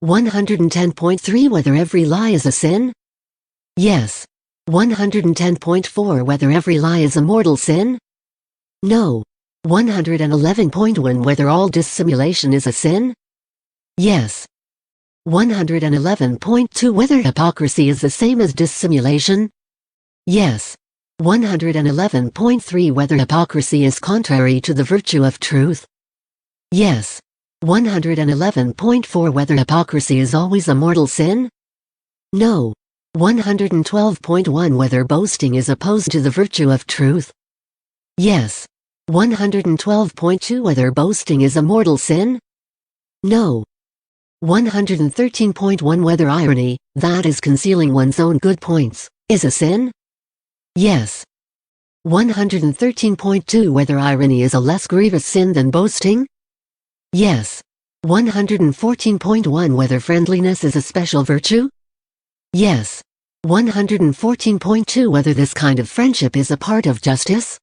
110.3 Whether every lie is a sin? Yes. 110.4 Whether every lie is a mortal sin? No. 111.1 Whether all dissimulation is a sin? Yes. 111.2 Whether hypocrisy is the same as dissimulation? Yes. 111.3 Whether hypocrisy is contrary to the virtue of truth? Yes. 111.4 Whether hypocrisy is always a mortal sin? No. 112.1 Whether boasting is opposed to the virtue of truth? Yes. 112.2 Whether boasting is a mortal sin? No. 113.1 Whether irony, that is concealing one's own good points, is a sin? Yes. 113.2 Whether irony is a less grievous sin than boasting? Yes. 114.1 Whether friendliness is a special virtue? Yes. 114.2 Whether this kind of friendship is a part of justice?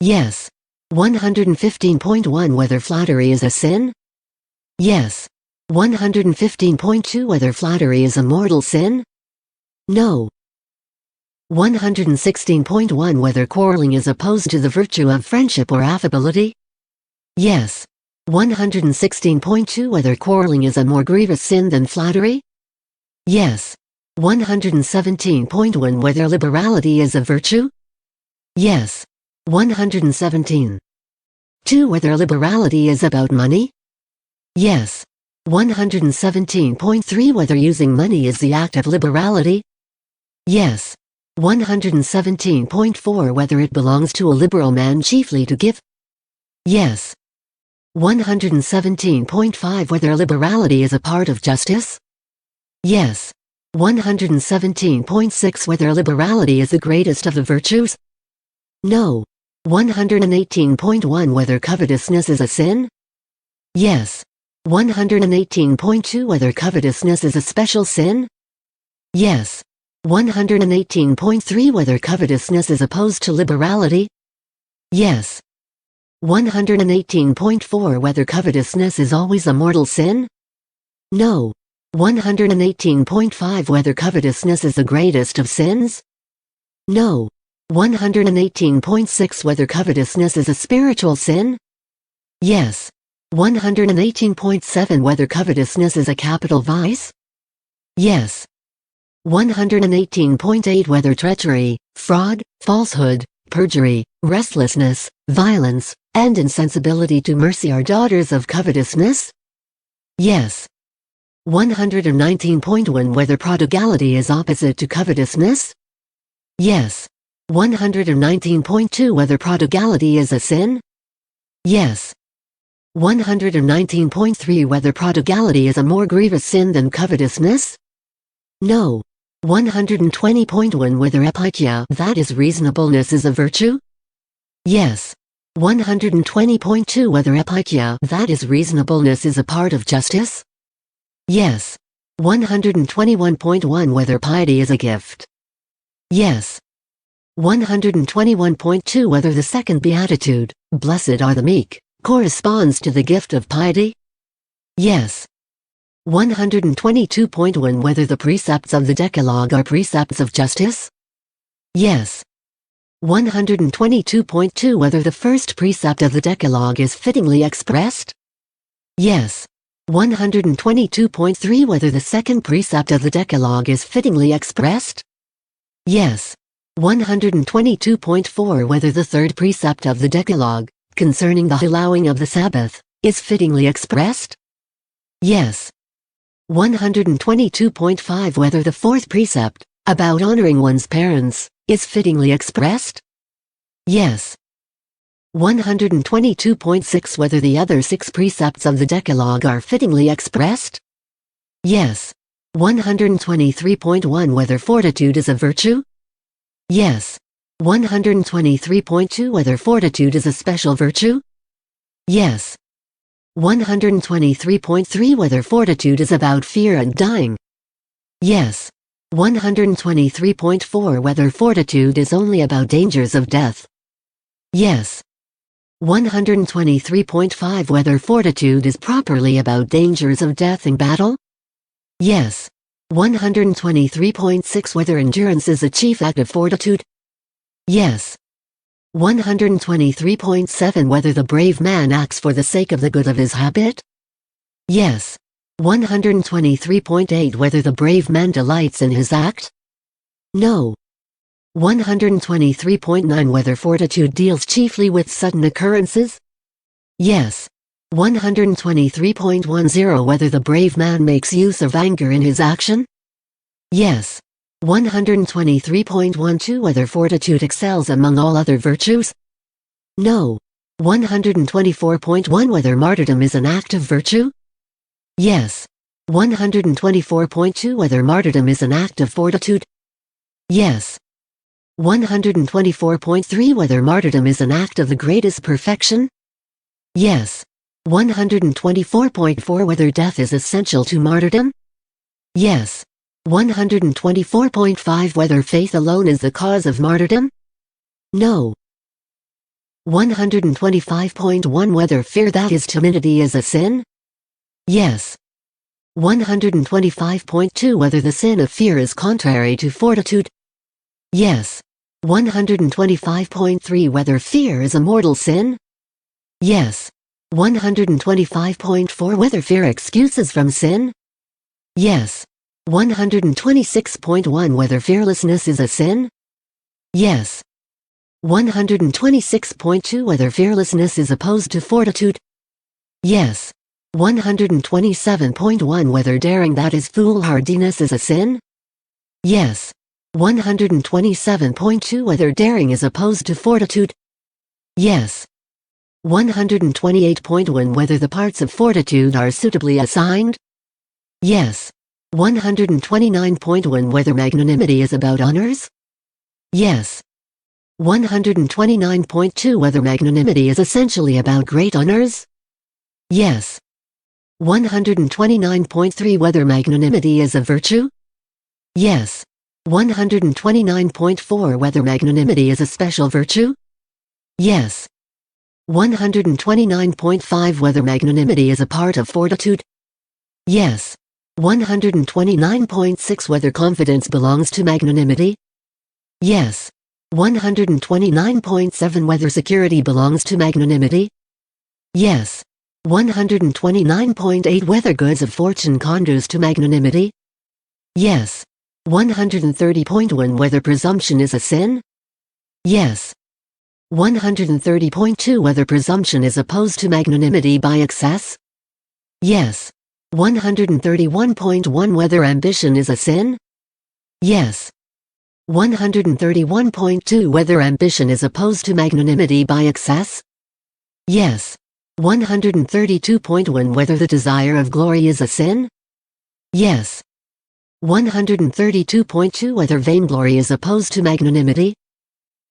Yes. 115.1 Whether flattery is a sin? Yes. 115.2 Whether flattery is a mortal sin? No. 116.1 Whether quarreling is opposed to the virtue of friendship or affability? Yes. 116.2 Whether quarreling is a more grievous sin than flattery? Yes. 117.1 Whether liberality is a virtue? Yes. 117. 2 Whether liberality is about money? Yes. 117.3 Whether using money is the act of liberality? Yes. 117.4 Whether it belongs to a liberal man chiefly to give? Yes. 117.5 Whether liberality is a part of justice? Yes. 117.6 Whether liberality is the greatest of the virtues? No. 118.1 Whether covetousness is a sin? Yes. 118.2 Whether covetousness is a special sin? Yes. 118.3 Whether covetousness is opposed to liberality? Yes. 118.4 Whether covetousness is always a mortal sin? No. 118.5 Whether covetousness is the greatest of sins? No. 118.6 Whether covetousness is a spiritual sin? Yes. 118.7 Whether covetousness is a capital vice? Yes. 118.8 Whether treachery, fraud, falsehood, perjury, restlessness, violence, and insensibility to mercy are daughters of covetousness? Yes. 119.1 Whether prodigality is opposite to covetousness? Yes. 119.2 Whether prodigality is a sin? Yes. 119.3 Whether prodigality is a more grievous sin than covetousness? No. 120.1 Whether epikeia, that is reasonableness, is a virtue? Yes. 120.2 Whether epikeia, that is reasonableness, is a part of justice? Yes. 121.1 Whether piety is a gift? Yes. 121.2 Whether the second beatitude, blessed are the meek, corresponds to the gift of piety? Yes. 122.1 Whether the precepts of the Decalogue are precepts of justice? Yes. 122.2 Whether the first precept of the Decalogue is fittingly expressed? Yes. 122.3 Whether the second precept of the Decalogue is fittingly expressed? Yes. 122.4 Whether the third precept of the Decalogue, concerning the allowing of the Sabbath, is fittingly expressed? Yes. 122.5 Whether the fourth precept, about honoring one's parents, is fittingly expressed? Yes. 122.6 Whether the other six precepts of the Decalogue are fittingly expressed? Yes. 123.1 Whether fortitude is a virtue? Yes. 123.2 Whether fortitude is a special virtue? Yes. 123.3 Whether fortitude is about fear and dying? Yes. 123.4 Whether fortitude is only about dangers of death? Yes. 123.5 Whether fortitude is properly about dangers of death in battle? Yes. 123.6 Whether endurance is a chief act of fortitude? Yes. 123.7 Whether the brave man acts for the sake of the good of his habit? Yes. 123.8 Whether the brave man delights in his act? No. 123.9 Whether fortitude deals chiefly with sudden occurrences? Yes. 123.10 Whether the brave man makes use of anger in his action? Yes. 123.12 Whether fortitude excels among all other virtues? No. 124.1 Whether martyrdom is an act of virtue? Yes. 124.2 Whether martyrdom is an act of fortitude? Yes. 124.3 Whether martyrdom is an act of the greatest perfection? Yes. 124.4 Whether death is essential to martyrdom? Yes. 124.5 Whether faith alone is the cause of martyrdom? No. 125.1 Whether fear, that is timidity, is a sin? Yes. 125.2 Whether the sin of fear is contrary to fortitude? Yes. 125.3 Whether fear is a mortal sin? Yes. 125.4 Whether fear excuses from sin? Yes. 126.1 Whether fearlessness is a sin? Yes. 126.2 Whether fearlessness is opposed to fortitude? Yes. 127.1 Whether daring, that is foolhardiness, is a sin? Yes. 127.2 Whether daring is opposed to fortitude? Yes. 128.1 Whether the parts of fortitude are suitably assigned? Yes. 129.1 Whether magnanimity is about honors? Yes. 129.2 Whether magnanimity is essentially about great honors? Yes. 129.3 Whether magnanimity is a virtue? Yes. 129.4 Whether magnanimity is a special virtue? Yes. 129.5 Whether magnanimity is a part of fortitude? Yes. 129.6 Whether confidence belongs to magnanimity? Yes. 129.7 Whether security belongs to magnanimity? Yes. 129.8 Whether goods of fortune conduce to magnanimity? Yes. 130.1 Whether presumption is a sin? Yes. 130.2 Whether presumption is opposed to magnanimity by excess? Yes. 131.1 Whether ambition is a sin? Yes. 131.2 Whether ambition is opposed to magnanimity by excess? Yes. 132.1 Whether the desire of glory is a sin? Yes. 132.2 Whether vainglory is opposed to magnanimity?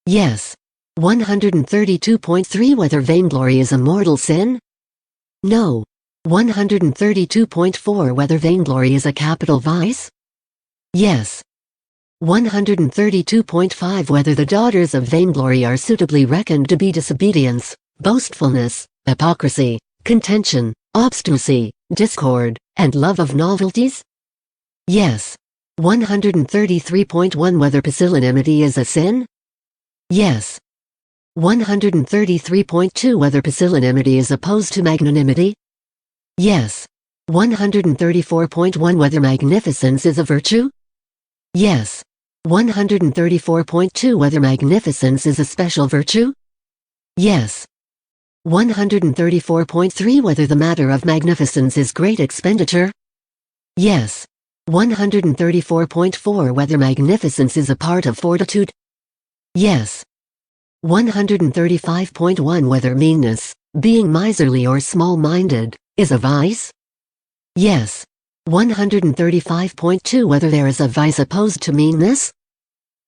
Yes. 132.3 Whether vainglory is a mortal sin? No. 132.4 Whether vainglory is a capital vice? Yes. 132.5 Whether the daughters of vainglory are suitably reckoned to be disobedience, boastfulness, hypocrisy, contention, obstinacy, discord, and love of novelties? Yes. 133.1 Whether pusillanimity is a sin? Yes. 133.2 Whether pusillanimity is opposed to magnanimity? Yes. 134.1 Whether magnificence is a virtue? Yes. 134.2 Whether magnificence is a special virtue? Yes. 134.3 Whether the matter of magnificence is great expenditure? Yes. 134.4 Whether magnificence is a part of fortitude? Yes. 135.1 Whether meanness, being miserly or small-minded, is a vice? Yes. 135.2 Whether there is a vice opposed to meanness?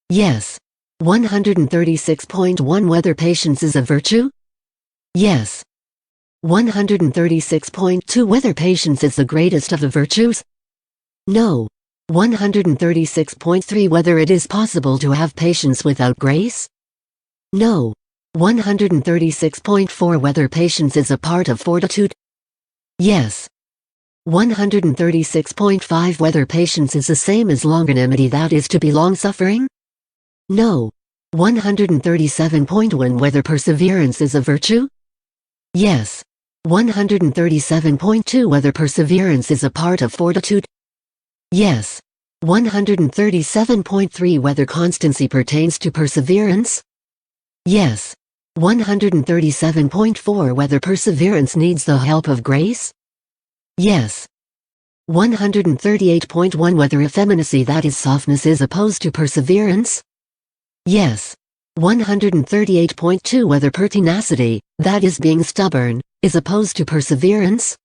Yes. 136.1 Whether patience is a virtue? Yes. 136.2 Whether patience is the greatest of the virtues? No. 136.3 Whether it is possible to have patience without grace? No. 136.4 Whether patience is a part of fortitude? Yes. 136.5 Whether patience is the same as longanimity, that is to be long-suffering? No. 137.1 Whether perseverance is a virtue? Yes. 137.2 Whether perseverance is a part of fortitude? Yes. 137.3 Whether constancy pertains to perseverance? Yes. 137.4 Whether perseverance needs the help of grace? Yes. 138.1 Whether effeminacy, that is softness, is opposed to perseverance? Yes. 138.2 Whether pertinacity, that is being stubborn, is opposed to perseverance?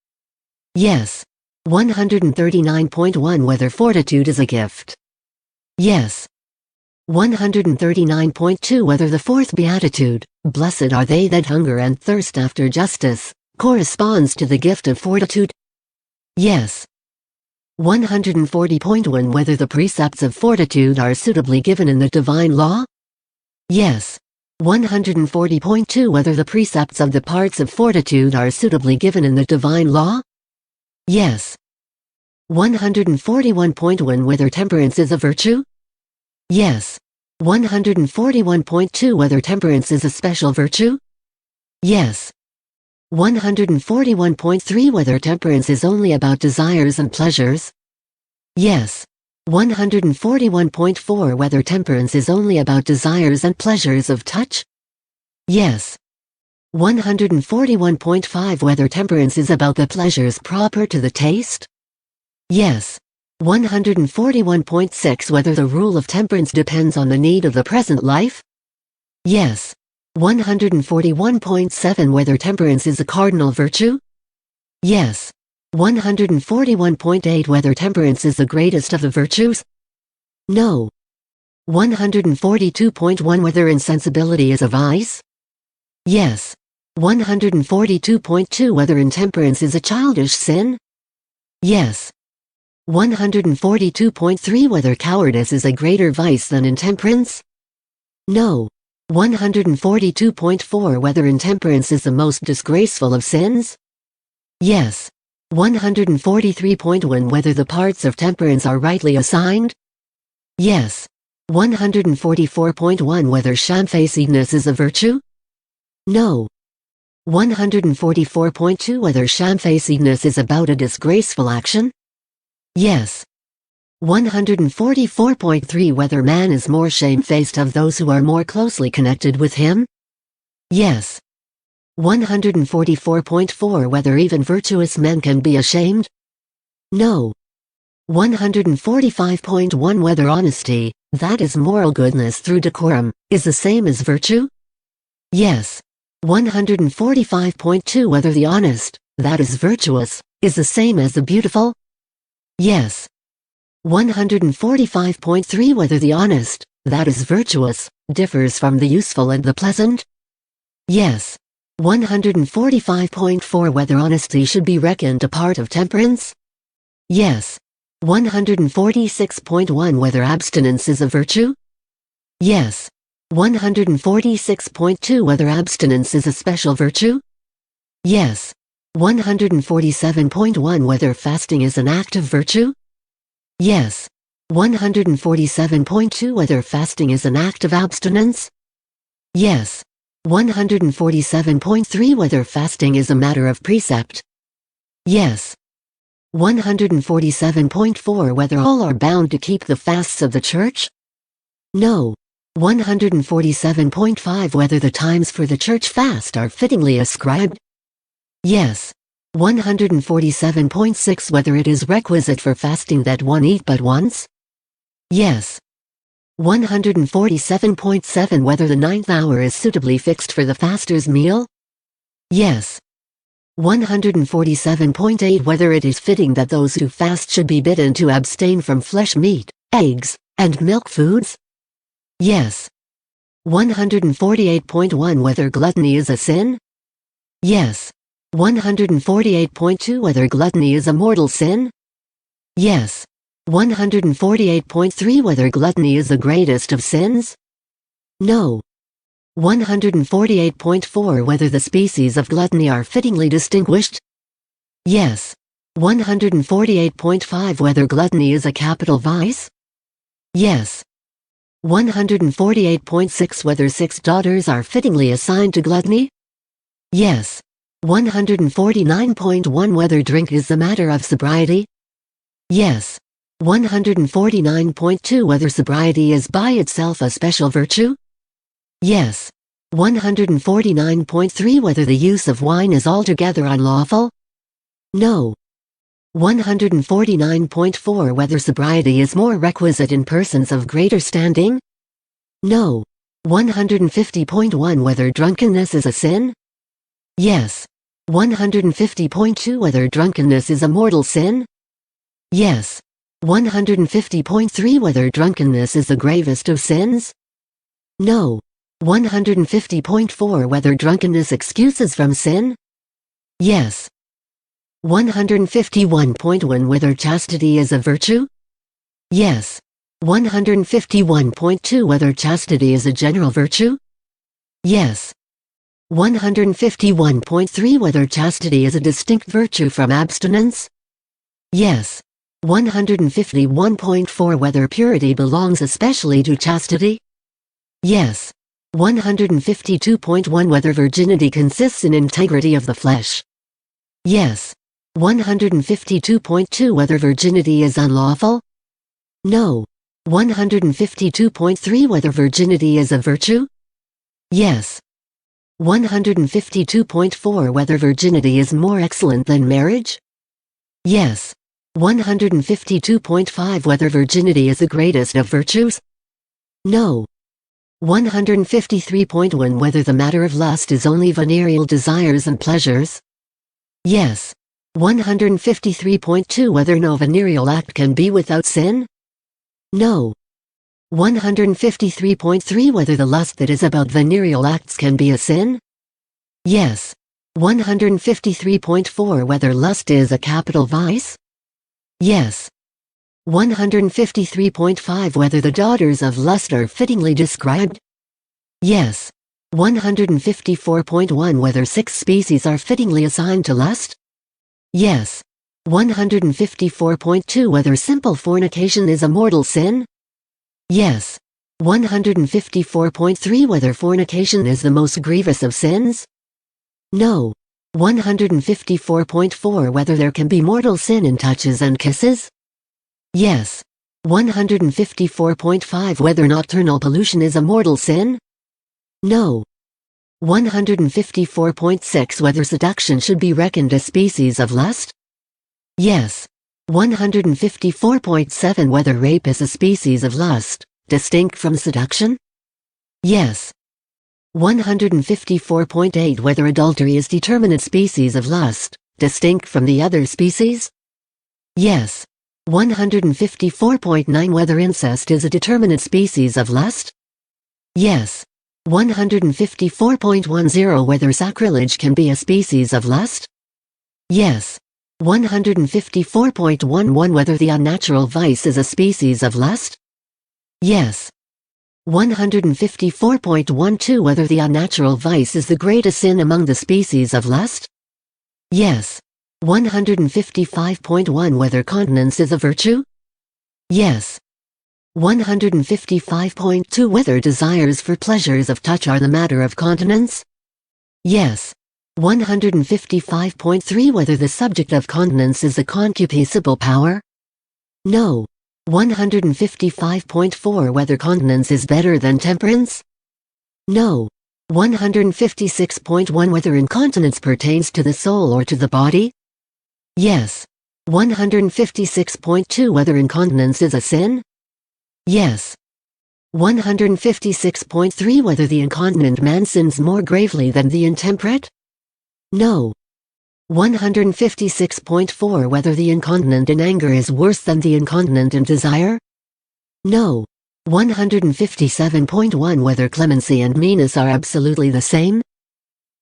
Yes. 139.1 Whether fortitude is a gift? Yes. 139.2 Whether the fourth beatitude, blessed are they that hunger and thirst after justice, corresponds to the gift of fortitude? Yes. 140.1 Whether the precepts of fortitude are suitably given in the divine law? Yes. 140.2 Whether the precepts of the parts of fortitude are suitably given in the divine law? Yes. 141.1 Whether temperance is a virtue? Yes. 141.2 Whether temperance is a special virtue? Yes. 141.3 Whether temperance is only about desires and pleasures? Yes. 141.4 Whether temperance is only about desires and pleasures of touch? Yes. 141.5 Whether temperance is about the pleasures proper to the taste? Yes. 141.6 Whether the rule of temperance depends on the need of the present life? Yes. 141.7 Whether temperance is a cardinal virtue? Yes. 141.8 Whether temperance is the greatest of the virtues? No. 142.1 Whether insensibility is a vice? Yes. 142.2 Whether intemperance is a childish sin? Yes. 142.3 Whether cowardice is a greater vice than intemperance? No. 142.4 Whether intemperance is the most disgraceful of sins? Yes. 143.1 Whether the parts of temperance are rightly assigned? Yes. 144.1 Whether shamefacedness is a virtue? No. 144.2 Whether shamefacedness is about a disgraceful action? Yes. 144.3 Whether man is more shamefaced of those who are more closely connected with him? Yes. 144.4 Whether even virtuous men can be ashamed? No. 145.1 Whether honesty, that is moral goodness through decorum, is the same as virtue? Yes. 145.2 Whether the honest, that is virtuous, is the same as the beautiful? Yes. 145.3 Whether the honest, that is virtuous, differs from the useful and the pleasant? Yes. 145.4 Whether honesty should be reckoned a part of temperance? Yes. 146.1 Whether abstinence is a virtue? Yes. 146.2 Whether abstinence is a special virtue? Yes. 147.1 Whether fasting is an act of virtue? Yes. 147.2 Whether fasting is an act of abstinence? Yes. 147.3 Whether fasting is a matter of precept? Yes. 147.4 Whether all are bound to keep the fasts of the Church? No. 147.5 Whether the times for the church fast are fittingly ascribed? Yes. 147.6 Whether it is requisite for fasting that one eat but once? Yes. 147.7 Whether the 9th hour is suitably fixed for the faster's meal? Yes. 147.8 Whether it is fitting that those who fast should be bidden to abstain from flesh meat, eggs, and milk foods? Yes. 148.1 Whether gluttony is a sin? Yes. 148.2 Whether gluttony is a mortal sin? Yes. 148.3 Whether gluttony is the greatest of sins? No. 148.4 Whether the species of gluttony are fittingly distinguished? Yes. 148.5 Whether gluttony is a capital vice? Yes. 148.6 Whether 6 daughters are fittingly assigned to gluttony? Yes. 149.1 Whether drink is the matter of sobriety? Yes. 149.2 Whether sobriety is by itself a special virtue? Yes. 149.3 Whether the use of wine is altogether unlawful? No. 149.4 Whether sobriety is more requisite in persons of greater standing? No. 150.1 Whether drunkenness is a sin? Yes. 150.2 Whether drunkenness is a mortal sin? Yes. 150.3 Whether drunkenness is the gravest of sins? No. 150.4 Whether drunkenness excuses from sin? Yes. 151.1 Whether chastity is a virtue? Yes. 151.2 Whether chastity is a general virtue? Yes. 151.3 Whether chastity is a distinct virtue from abstinence? Yes. 151.4 Whether purity belongs especially to chastity? Yes. 152.1 Whether virginity consists in integrity of the flesh? Yes. 152.2 Whether virginity is unlawful? No. 152.3 Whether virginity is a virtue? Yes. 152.4 Whether virginity is more excellent than marriage? Yes. 152.5 Whether virginity is the greatest of virtues? No. 153.1 Whether the matter of lust is only venereal desires and pleasures? Yes. 153.2 Whether no venereal act can be without sin? No. 153.3 Whether the lust that is about venereal acts can be a sin? Yes. 153.4 Whether lust is a capital vice? Yes. 153.5 Whether the daughters of lust are fittingly described? Yes. 154.1 Whether 6 species are fittingly assigned to lust? Yes. 154.2 Whether simple fornication is a mortal sin? Yes. 154.3 Whether fornication is the most grievous of sins? No. 154.4 Whether there can be mortal sin in touches and kisses? Yes. 154.5 Whether nocturnal pollution is a mortal sin? No. 154.6 Whether seduction should be reckoned a species of lust? Yes. 154.7 Whether rape is a species of lust, distinct from seduction? Yes. 154.8 Whether adultery is determinate species of lust, distinct from the other species? Yes. 154.9 Whether incest is a determinate species of lust? Yes. 154.10 Whether sacrilege can be a species of lust? Yes. 154.11 Whether the unnatural vice is a species of lust? Yes. 154.12 Whether the unnatural vice is the greatest sin among the species of lust? Yes. 155.1 Whether continence is a virtue? Yes. 155.2 Whether desires for pleasures of touch are the matter of continence? Yes. 155.3 Whether the subject of continence is the concupiscible power? No. 155.4 Whether continence is better than temperance? No. 156.1 Whether incontinence pertains to the soul or to the body? Yes. 156.2 Whether incontinence is a sin? Yes. 156.3 Whether the incontinent man sins more gravely than the intemperate? No. 156.4 Whether the incontinent in anger is worse than the incontinent in desire? No. 157.1 Whether clemency and meanness are absolutely the same?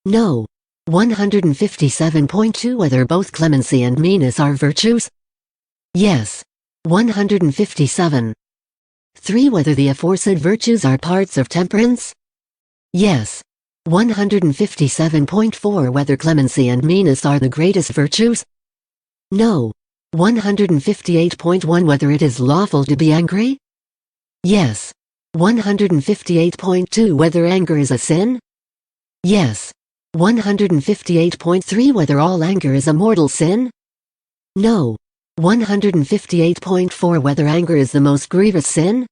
No. 157.2 Whether both clemency and meanness are virtues? Yes. 157. 3 Whether the aforesaid virtues are parts of temperance? Yes. 157.4 Whether clemency and meanness are the greatest virtues? No. 158.1 Whether it is lawful to be angry? Yes. 158.2 Whether anger is a sin? Yes. 158.3 Whether all anger is a mortal sin? No. 158.4 Whether anger is the most grievous sin?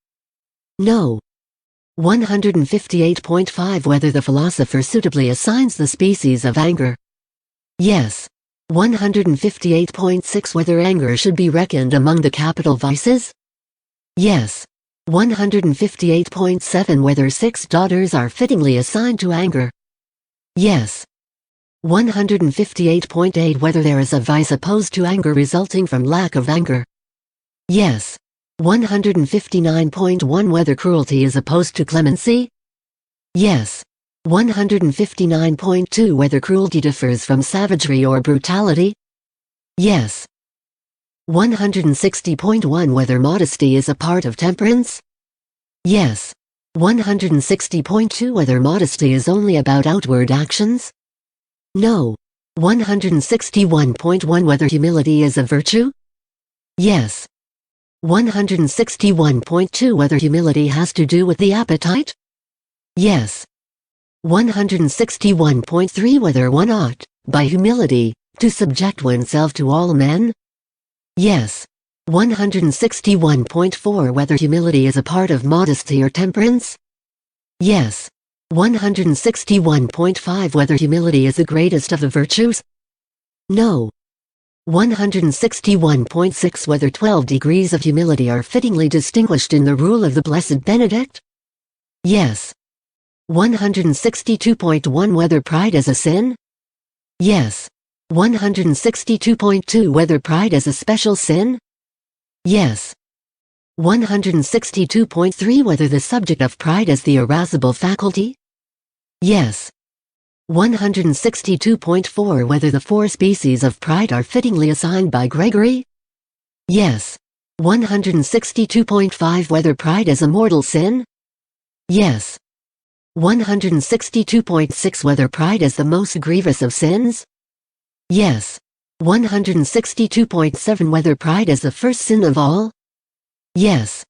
No. 158.5 Whether the philosopher suitably assigns the species of anger? Yes. 158.6 Whether anger should be reckoned among the capital vices? Yes. 158.7 Whether 6 daughters are fittingly assigned to anger? Yes. 158.8 Whether there is a vice opposed to anger resulting from lack of anger? Yes. 159.1 Whether cruelty is opposed to clemency? Yes. 159.2 Whether cruelty differs from savagery or brutality? Yes. 160.1 Whether modesty is a part of temperance? Yes. 160.2 Whether modesty is only about outward actions? No. 161.1 Whether humility is a virtue? Yes. 161.2 Whether humility has to do with the appetite? Yes. 161.3 Whether one ought, by humility, to subject oneself to all men? Yes. 161.4 Whether humility is a part of modesty or temperance? Yes. 161.5 Whether humility is the greatest of the virtues? No. 161.6 Whether 12 degrees of humility are fittingly distinguished in the rule of the Blessed Benedict? Yes. 162.1 Whether pride is a sin? Yes. 162.2 Whether pride is a special sin? Yes. 162.3 Whether the subject of pride is the irascible faculty? Yes. 162.4 Whether the 4 species of pride are fittingly assigned by Gregory? Yes. 162.5 Whether pride is a mortal sin? Yes. 162.6 Whether pride is the most grievous of sins? Yes. 162.7 Whether pride is the first sin of all? Yes.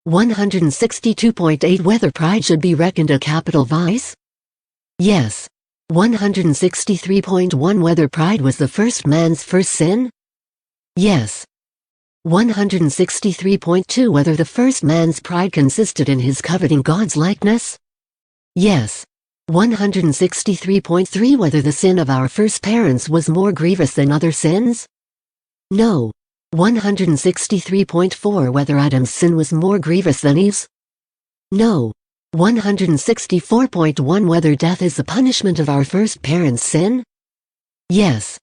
162.8 Whether pride should be reckoned a capital vice? Yes. 163.1 Whether pride was the first man's first sin? Yes. 163.2 Whether the first man's pride consisted in his coveting God's likeness? Yes. 163.3 Whether the sin of our first parents was more grievous than other sins? No. 163.4 Whether Adam's sin was more grievous than Eve's? No. 164.1 Whether death is the punishment of our first parents' sin? Yes.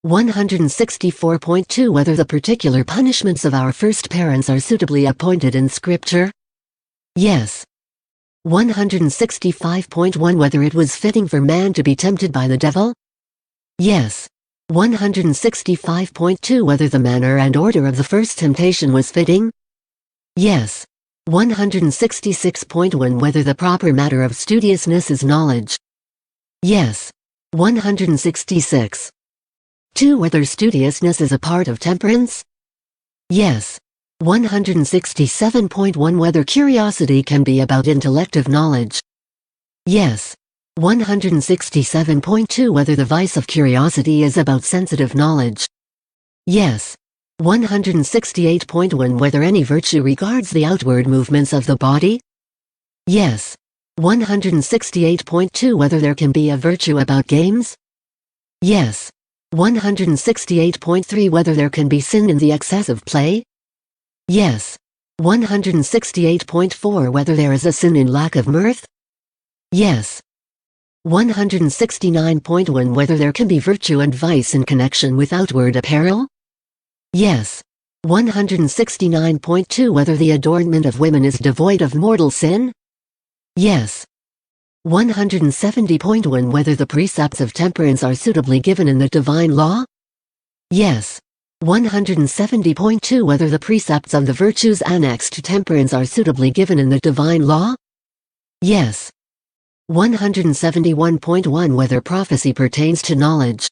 164.2 Whether the particular punishments of our first parents are suitably appointed in Scripture? Yes. 165.1 Whether it was fitting for man to be tempted by the devil? Yes. 165.2 Whether the manner and order of the first temptation was fitting? Yes. 166.1 Whether the proper matter of studiousness is knowledge? Yes. 166. 2 Whether studiousness is a part of temperance? Yes. 167.1 Whether curiosity can be about intellective knowledge? Yes. 167.2 Whether the vice of curiosity is about sensitive knowledge? Yes. 168.1 Whether any virtue regards the outward movements of the body? Yes. 168.2 Whether there can be a virtue about games? Yes. 168.3 Whether there can be sin in the excess of play? Yes. 168.4 Whether there is a sin in lack of mirth? Yes. 169.1 Whether there can be virtue and vice in connection with outward apparel? Yes. 169.2 Whether the adornment of women is devoid of mortal sin? Yes. 170.1 Whether the precepts of temperance are suitably given in the divine law? Yes. 170.2 Whether the precepts of the virtues annexed to temperance are suitably given in the divine law? Yes. 171.1 Whether prophecy pertains to knowledge?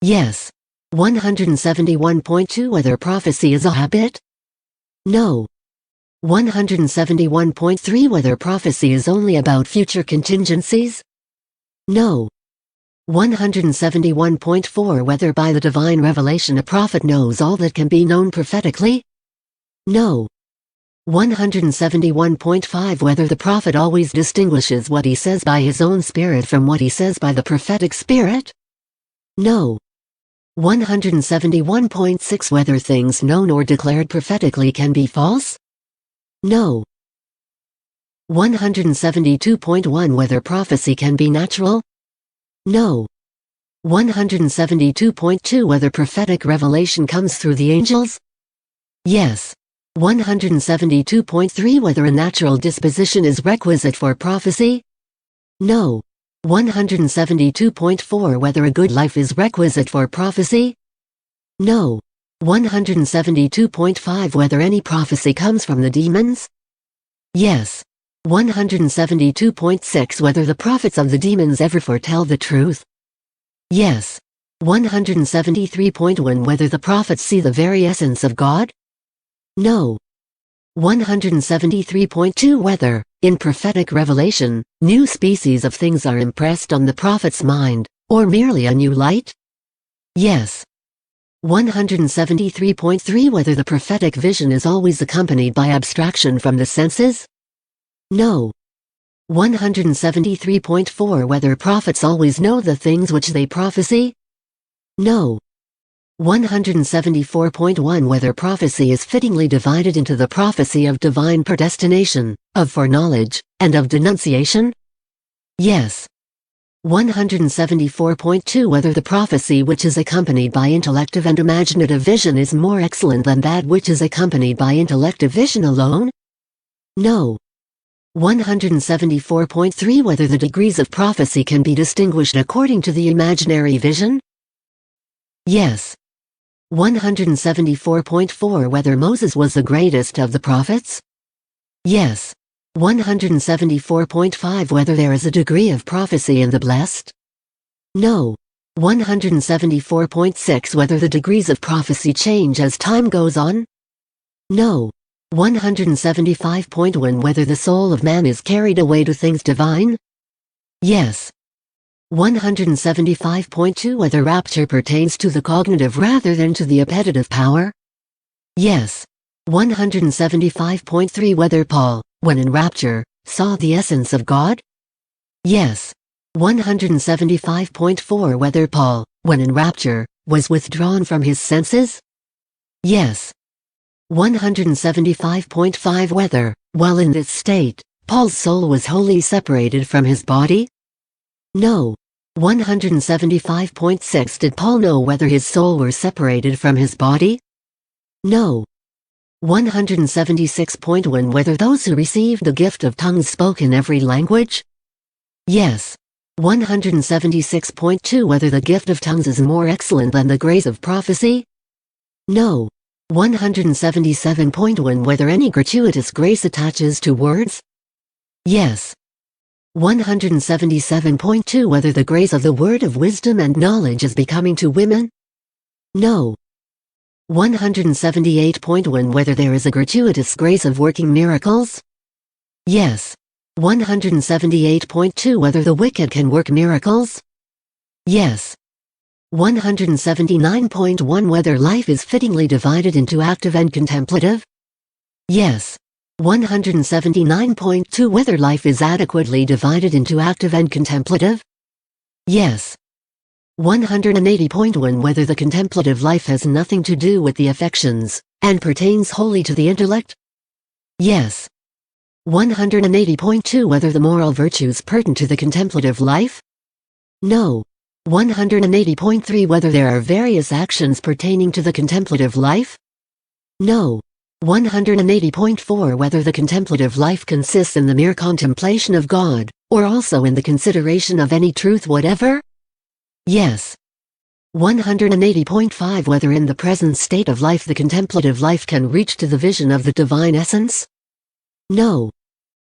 Yes. 171.2 Whether prophecy is a habit? No. 171.3 Whether prophecy is only about future contingencies? No. 171.4 Whether by the divine revelation a prophet knows all that can be known prophetically? No. 171.5 Whether the prophet always distinguishes what he says by his own spirit from what he says by the prophetic spirit? No. 171.6 Whether things known or declared prophetically can be false? No. 172.1 Whether prophecy can be natural? No. 172.2 Whether prophetic revelation comes through the angels? Yes. 172.3 Whether a natural disposition is requisite for prophecy? No. 172.4 Whether a good life is requisite for prophecy? No. 172.5 Whether any prophecy comes from the demons? Yes. 172.6 Whether the prophets of the demons ever foretell the truth? Yes. 173.1 Whether the prophets see the very essence of God? No. 173.2 Whether, in prophetic revelation, new species of things are impressed on the prophet's mind, or merely a new light? Yes. 173.3 Whether the prophetic vision is always accompanied by abstraction from the senses? No. 173.4 Whether prophets always know the things which they prophesy? No. 174.1 Whether prophecy is fittingly divided into the prophecy of divine predestination, of foreknowledge, and of denunciation? Yes. 174.2 Whether the prophecy which is accompanied by intellective and imaginative vision is more excellent than that which is accompanied by intellective vision alone? No. 174.3 Whether the degrees of prophecy can be distinguished according to the imaginary vision? Yes. 174.4 Whether Moses was the greatest of the prophets? Yes. 174.5 Whether there is a degree of prophecy in the blessed? No. 174.6 Whether the degrees of prophecy change as time goes on? No. 175.1 Whether the soul of man is carried away to things divine? Yes. 175.2 Whether rapture pertains to the cognitive rather than to the appetitive power? Yes. 175.3 Whether Paul, when in rapture, saw the essence of God? Yes. 175.4 Whether Paul, when in rapture, was withdrawn from his senses? Yes. 175.5 Whether, while in this state, Paul's soul was wholly separated from his body? No. 175.6 Did Paul know whether his soul were separated from his body? No. 176.1 Whether those who received the gift of tongues spoke in every language? Yes. 176.2 Whether the gift of tongues is more excellent than the grace of prophecy? No. 177.1 Whether any gratuitous grace attaches to words? Yes. 177.2 Whether the grace of the word of wisdom and knowledge is becoming to women? No. 178.1 Whether there is a gratuitous grace of working miracles? Yes. 178.2 Whether the wicked can work miracles? Yes. 179.1 Whether life is fittingly divided into active and contemplative? Yes. 179.2 Whether life is adequately divided into active and contemplative? Yes. 180.1 Whether the contemplative life has nothing to do with the affections, and pertains wholly to the intellect? Yes. 180.2 Whether the moral virtues pertain to the contemplative life? No. 180.3 Whether there are various actions pertaining to the contemplative life? No. 180.4 Whether the contemplative life consists in the mere contemplation of God, or also in the consideration of any truth whatever? Yes. 180.5 Whether in the present state of life the contemplative life can reach to the vision of the divine essence? No.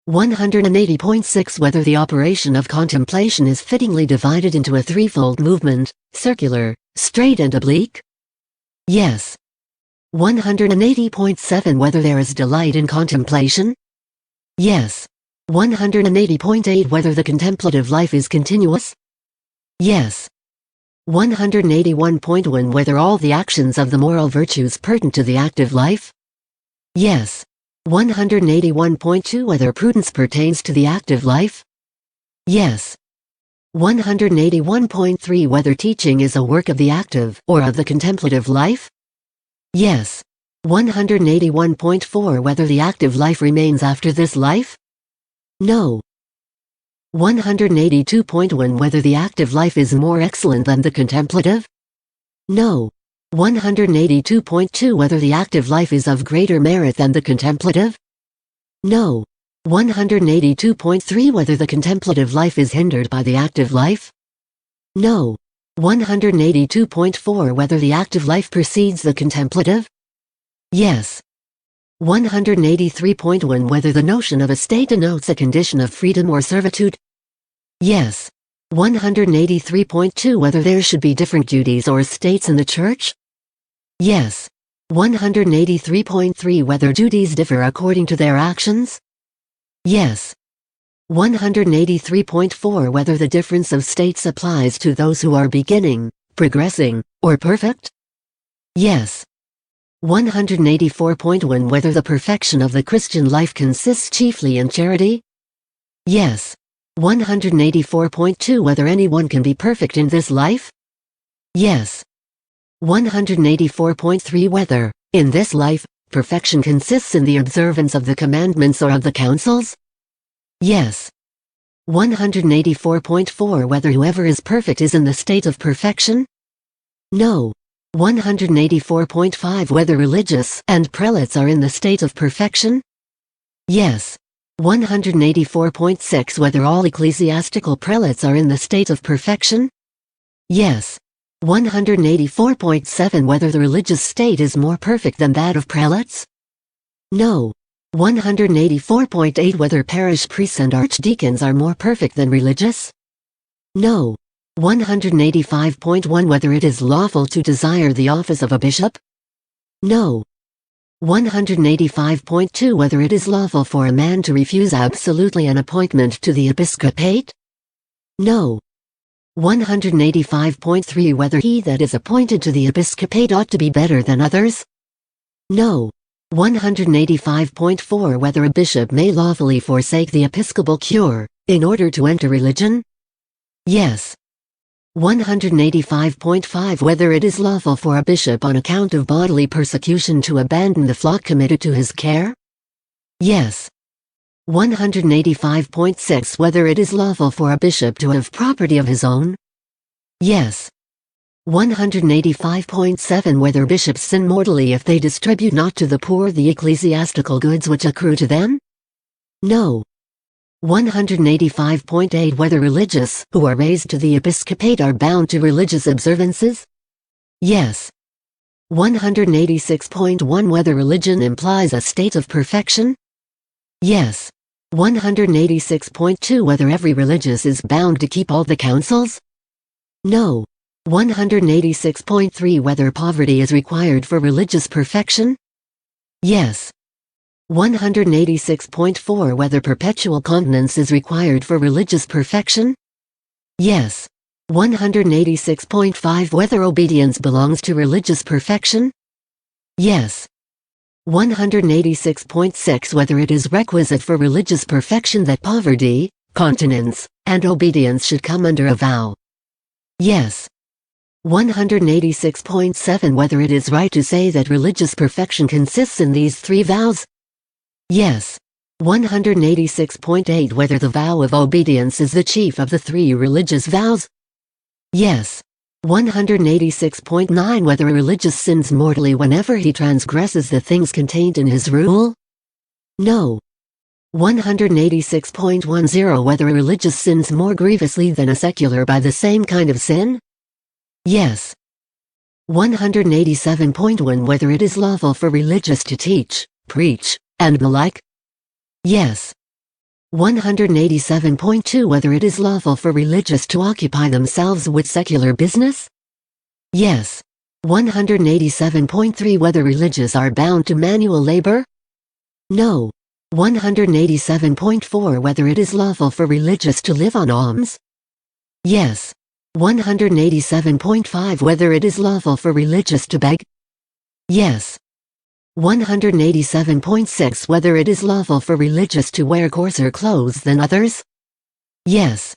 180.6 Whether the operation of contemplation is fittingly divided into a threefold movement, circular, straight and oblique? Yes. 180.7 Whether there is delight in contemplation? Yes. 180.8 Whether the contemplative life is continuous? Yes. 181.1 Whether all the actions of the moral virtues pertain to the active life? Yes. 181.2 Whether prudence pertains to the active life? Yes. 181.3 Whether teaching is a work of the active or of the contemplative life? Yes. 181.4 Whether the active life remains after this life? No. 182.1 Whether the active life is more excellent than the contemplative? No. 182.2 Whether the active life is of greater merit than the contemplative? No. 182.3 Whether the contemplative life is hindered by the active life? No. 182.4 Whether the active life precedes the contemplative? Yes. 183.1 Whether the notion of a state denotes a condition of freedom or servitude? Yes. 183.2 Whether there should be different duties or states in the Church? Yes. 183.3 Whether duties differ according to their actions? Yes. 183.4 Whether the difference of states applies to those who are beginning, progressing, or perfect? Yes. 184.1 Whether the perfection of the Christian life consists chiefly in charity? Yes. 184.2 Whether anyone can be perfect in this life? Yes. 184.3 Whether, in this life, perfection consists in the observance of the commandments or of the counsels? Yes. 184.4 Whether whoever is perfect is in the state of perfection? No. 184.5 Whether religious and prelates are in the state of perfection? Yes. 184.6 Whether all ecclesiastical prelates are in the state of perfection? Yes. 184.7 Whether the religious state is more perfect than that of prelates? No. 184.8 Whether parish priests and archdeacons are more perfect than religious? No. 185.1 Whether it is lawful to desire the office of a bishop? No. 185.2 Whether it is lawful for a man to refuse absolutely an appointment to the episcopate? No. 185.3 Whether he that is appointed to the episcopate ought to be better than others? No. 185.4 Whether a bishop may lawfully forsake the episcopal cure, in order to enter religion? Yes. 185.5 Whether it is lawful for a bishop on account of bodily persecution to abandon the flock committed to his care? Yes. 185.6 Whether it is lawful for a bishop to have property of his own? Yes. 185.7 Whether bishops sin mortally if they distribute not to the poor the ecclesiastical goods which accrue to them? No. 185.8 Whether religious who are raised to the episcopate are bound to religious observances? Yes. 186.1 Whether religion implies a state of perfection? Yes. 186.2 Whether every religious is bound to keep all the counsels? No. 186.3 Whether poverty is required for religious perfection? Yes. 186.4 Whether perpetual continence is required for religious perfection? Yes. 186.5 Whether obedience belongs to religious perfection? Yes. 186.6 Whether it is requisite for religious perfection that poverty, continence, and obedience should come under a vow? Yes. 186.7 Whether it is right to say that religious perfection consists in these three vows? Yes. 186.8 Whether the vow of obedience is the chief of the three religious vows? Yes. 186.9 Whether a religious sins mortally whenever he transgresses the things contained in his rule? No. 186.10 Whether a religious sins more grievously than a secular by the same kind of sin? Yes. 187.1 Whether it is lawful for religious to teach, preach, and the like? Yes. 187.2 Whether it is lawful for religious to occupy themselves with secular business? Yes. 187.3 Whether religious are bound to manual labor? No. 187.4 Whether it is lawful for religious to live on alms? Yes. 187.5 Whether it is lawful for religious to beg? Yes. 187.6 Whether it is lawful for religious to wear coarser clothes than others? Yes.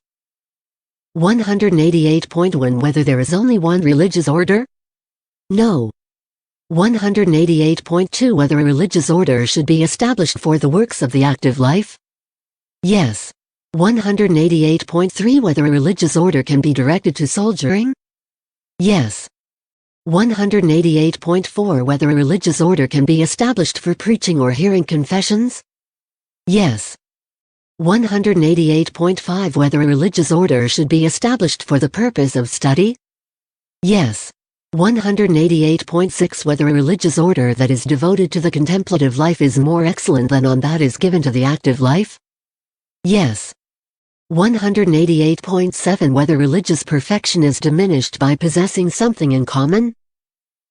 188.1 Whether there is only one religious order? No. 188.2 Whether a religious order should be established for the works of the active life? Yes. 188.3 Whether a religious order can be directed to soldiering? Yes. 188.4 Whether a religious order can be established for preaching or hearing confessions? Yes. 188.5 Whether a religious order should be established for the purpose of study? Yes. 188.6 Whether a religious order that is devoted to the contemplative life is more excellent than one that is given to the active life? Yes. 188.7 Whether religious perfection is diminished by possessing something in common?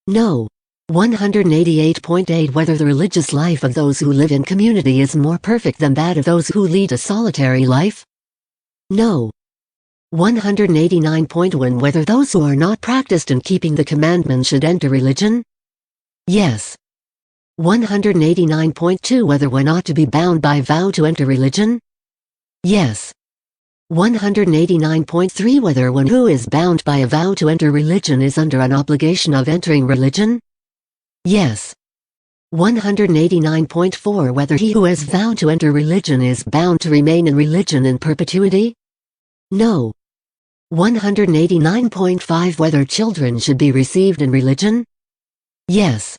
No. 188.8 Whether the religious life of those who live in community is more perfect than that of those who lead a solitary life? No. 189.1 Whether those who are not practiced in keeping the commandments should enter religion? Yes. 189.2 Whether one ought to be bound by vow to enter religion? Yes. 189.3 Whether one who is bound by a vow to enter religion is under an obligation of entering religion? Yes. 189.4 Whether he who has vowed to enter religion is bound to remain in religion in perpetuity? No. 189.5 Whether children should be received in religion? Yes.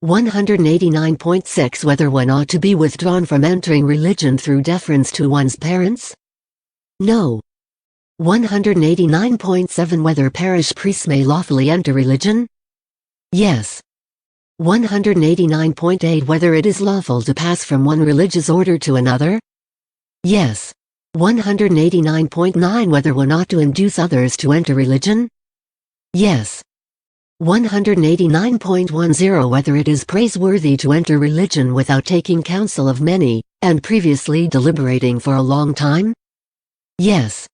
189.6 Whether one ought to be withdrawn from entering religion through deference to one's parents? No. 189.7 Whether parish priests may lawfully enter religion? Yes. 189.8 Whether it is lawful to pass from one religious order to another? Yes. 189.9 Whether one ought to induce others to enter religion? Yes. 189.10 Whether it is praiseworthy to enter religion without taking counsel of many, and previously deliberating for a long time? Yes.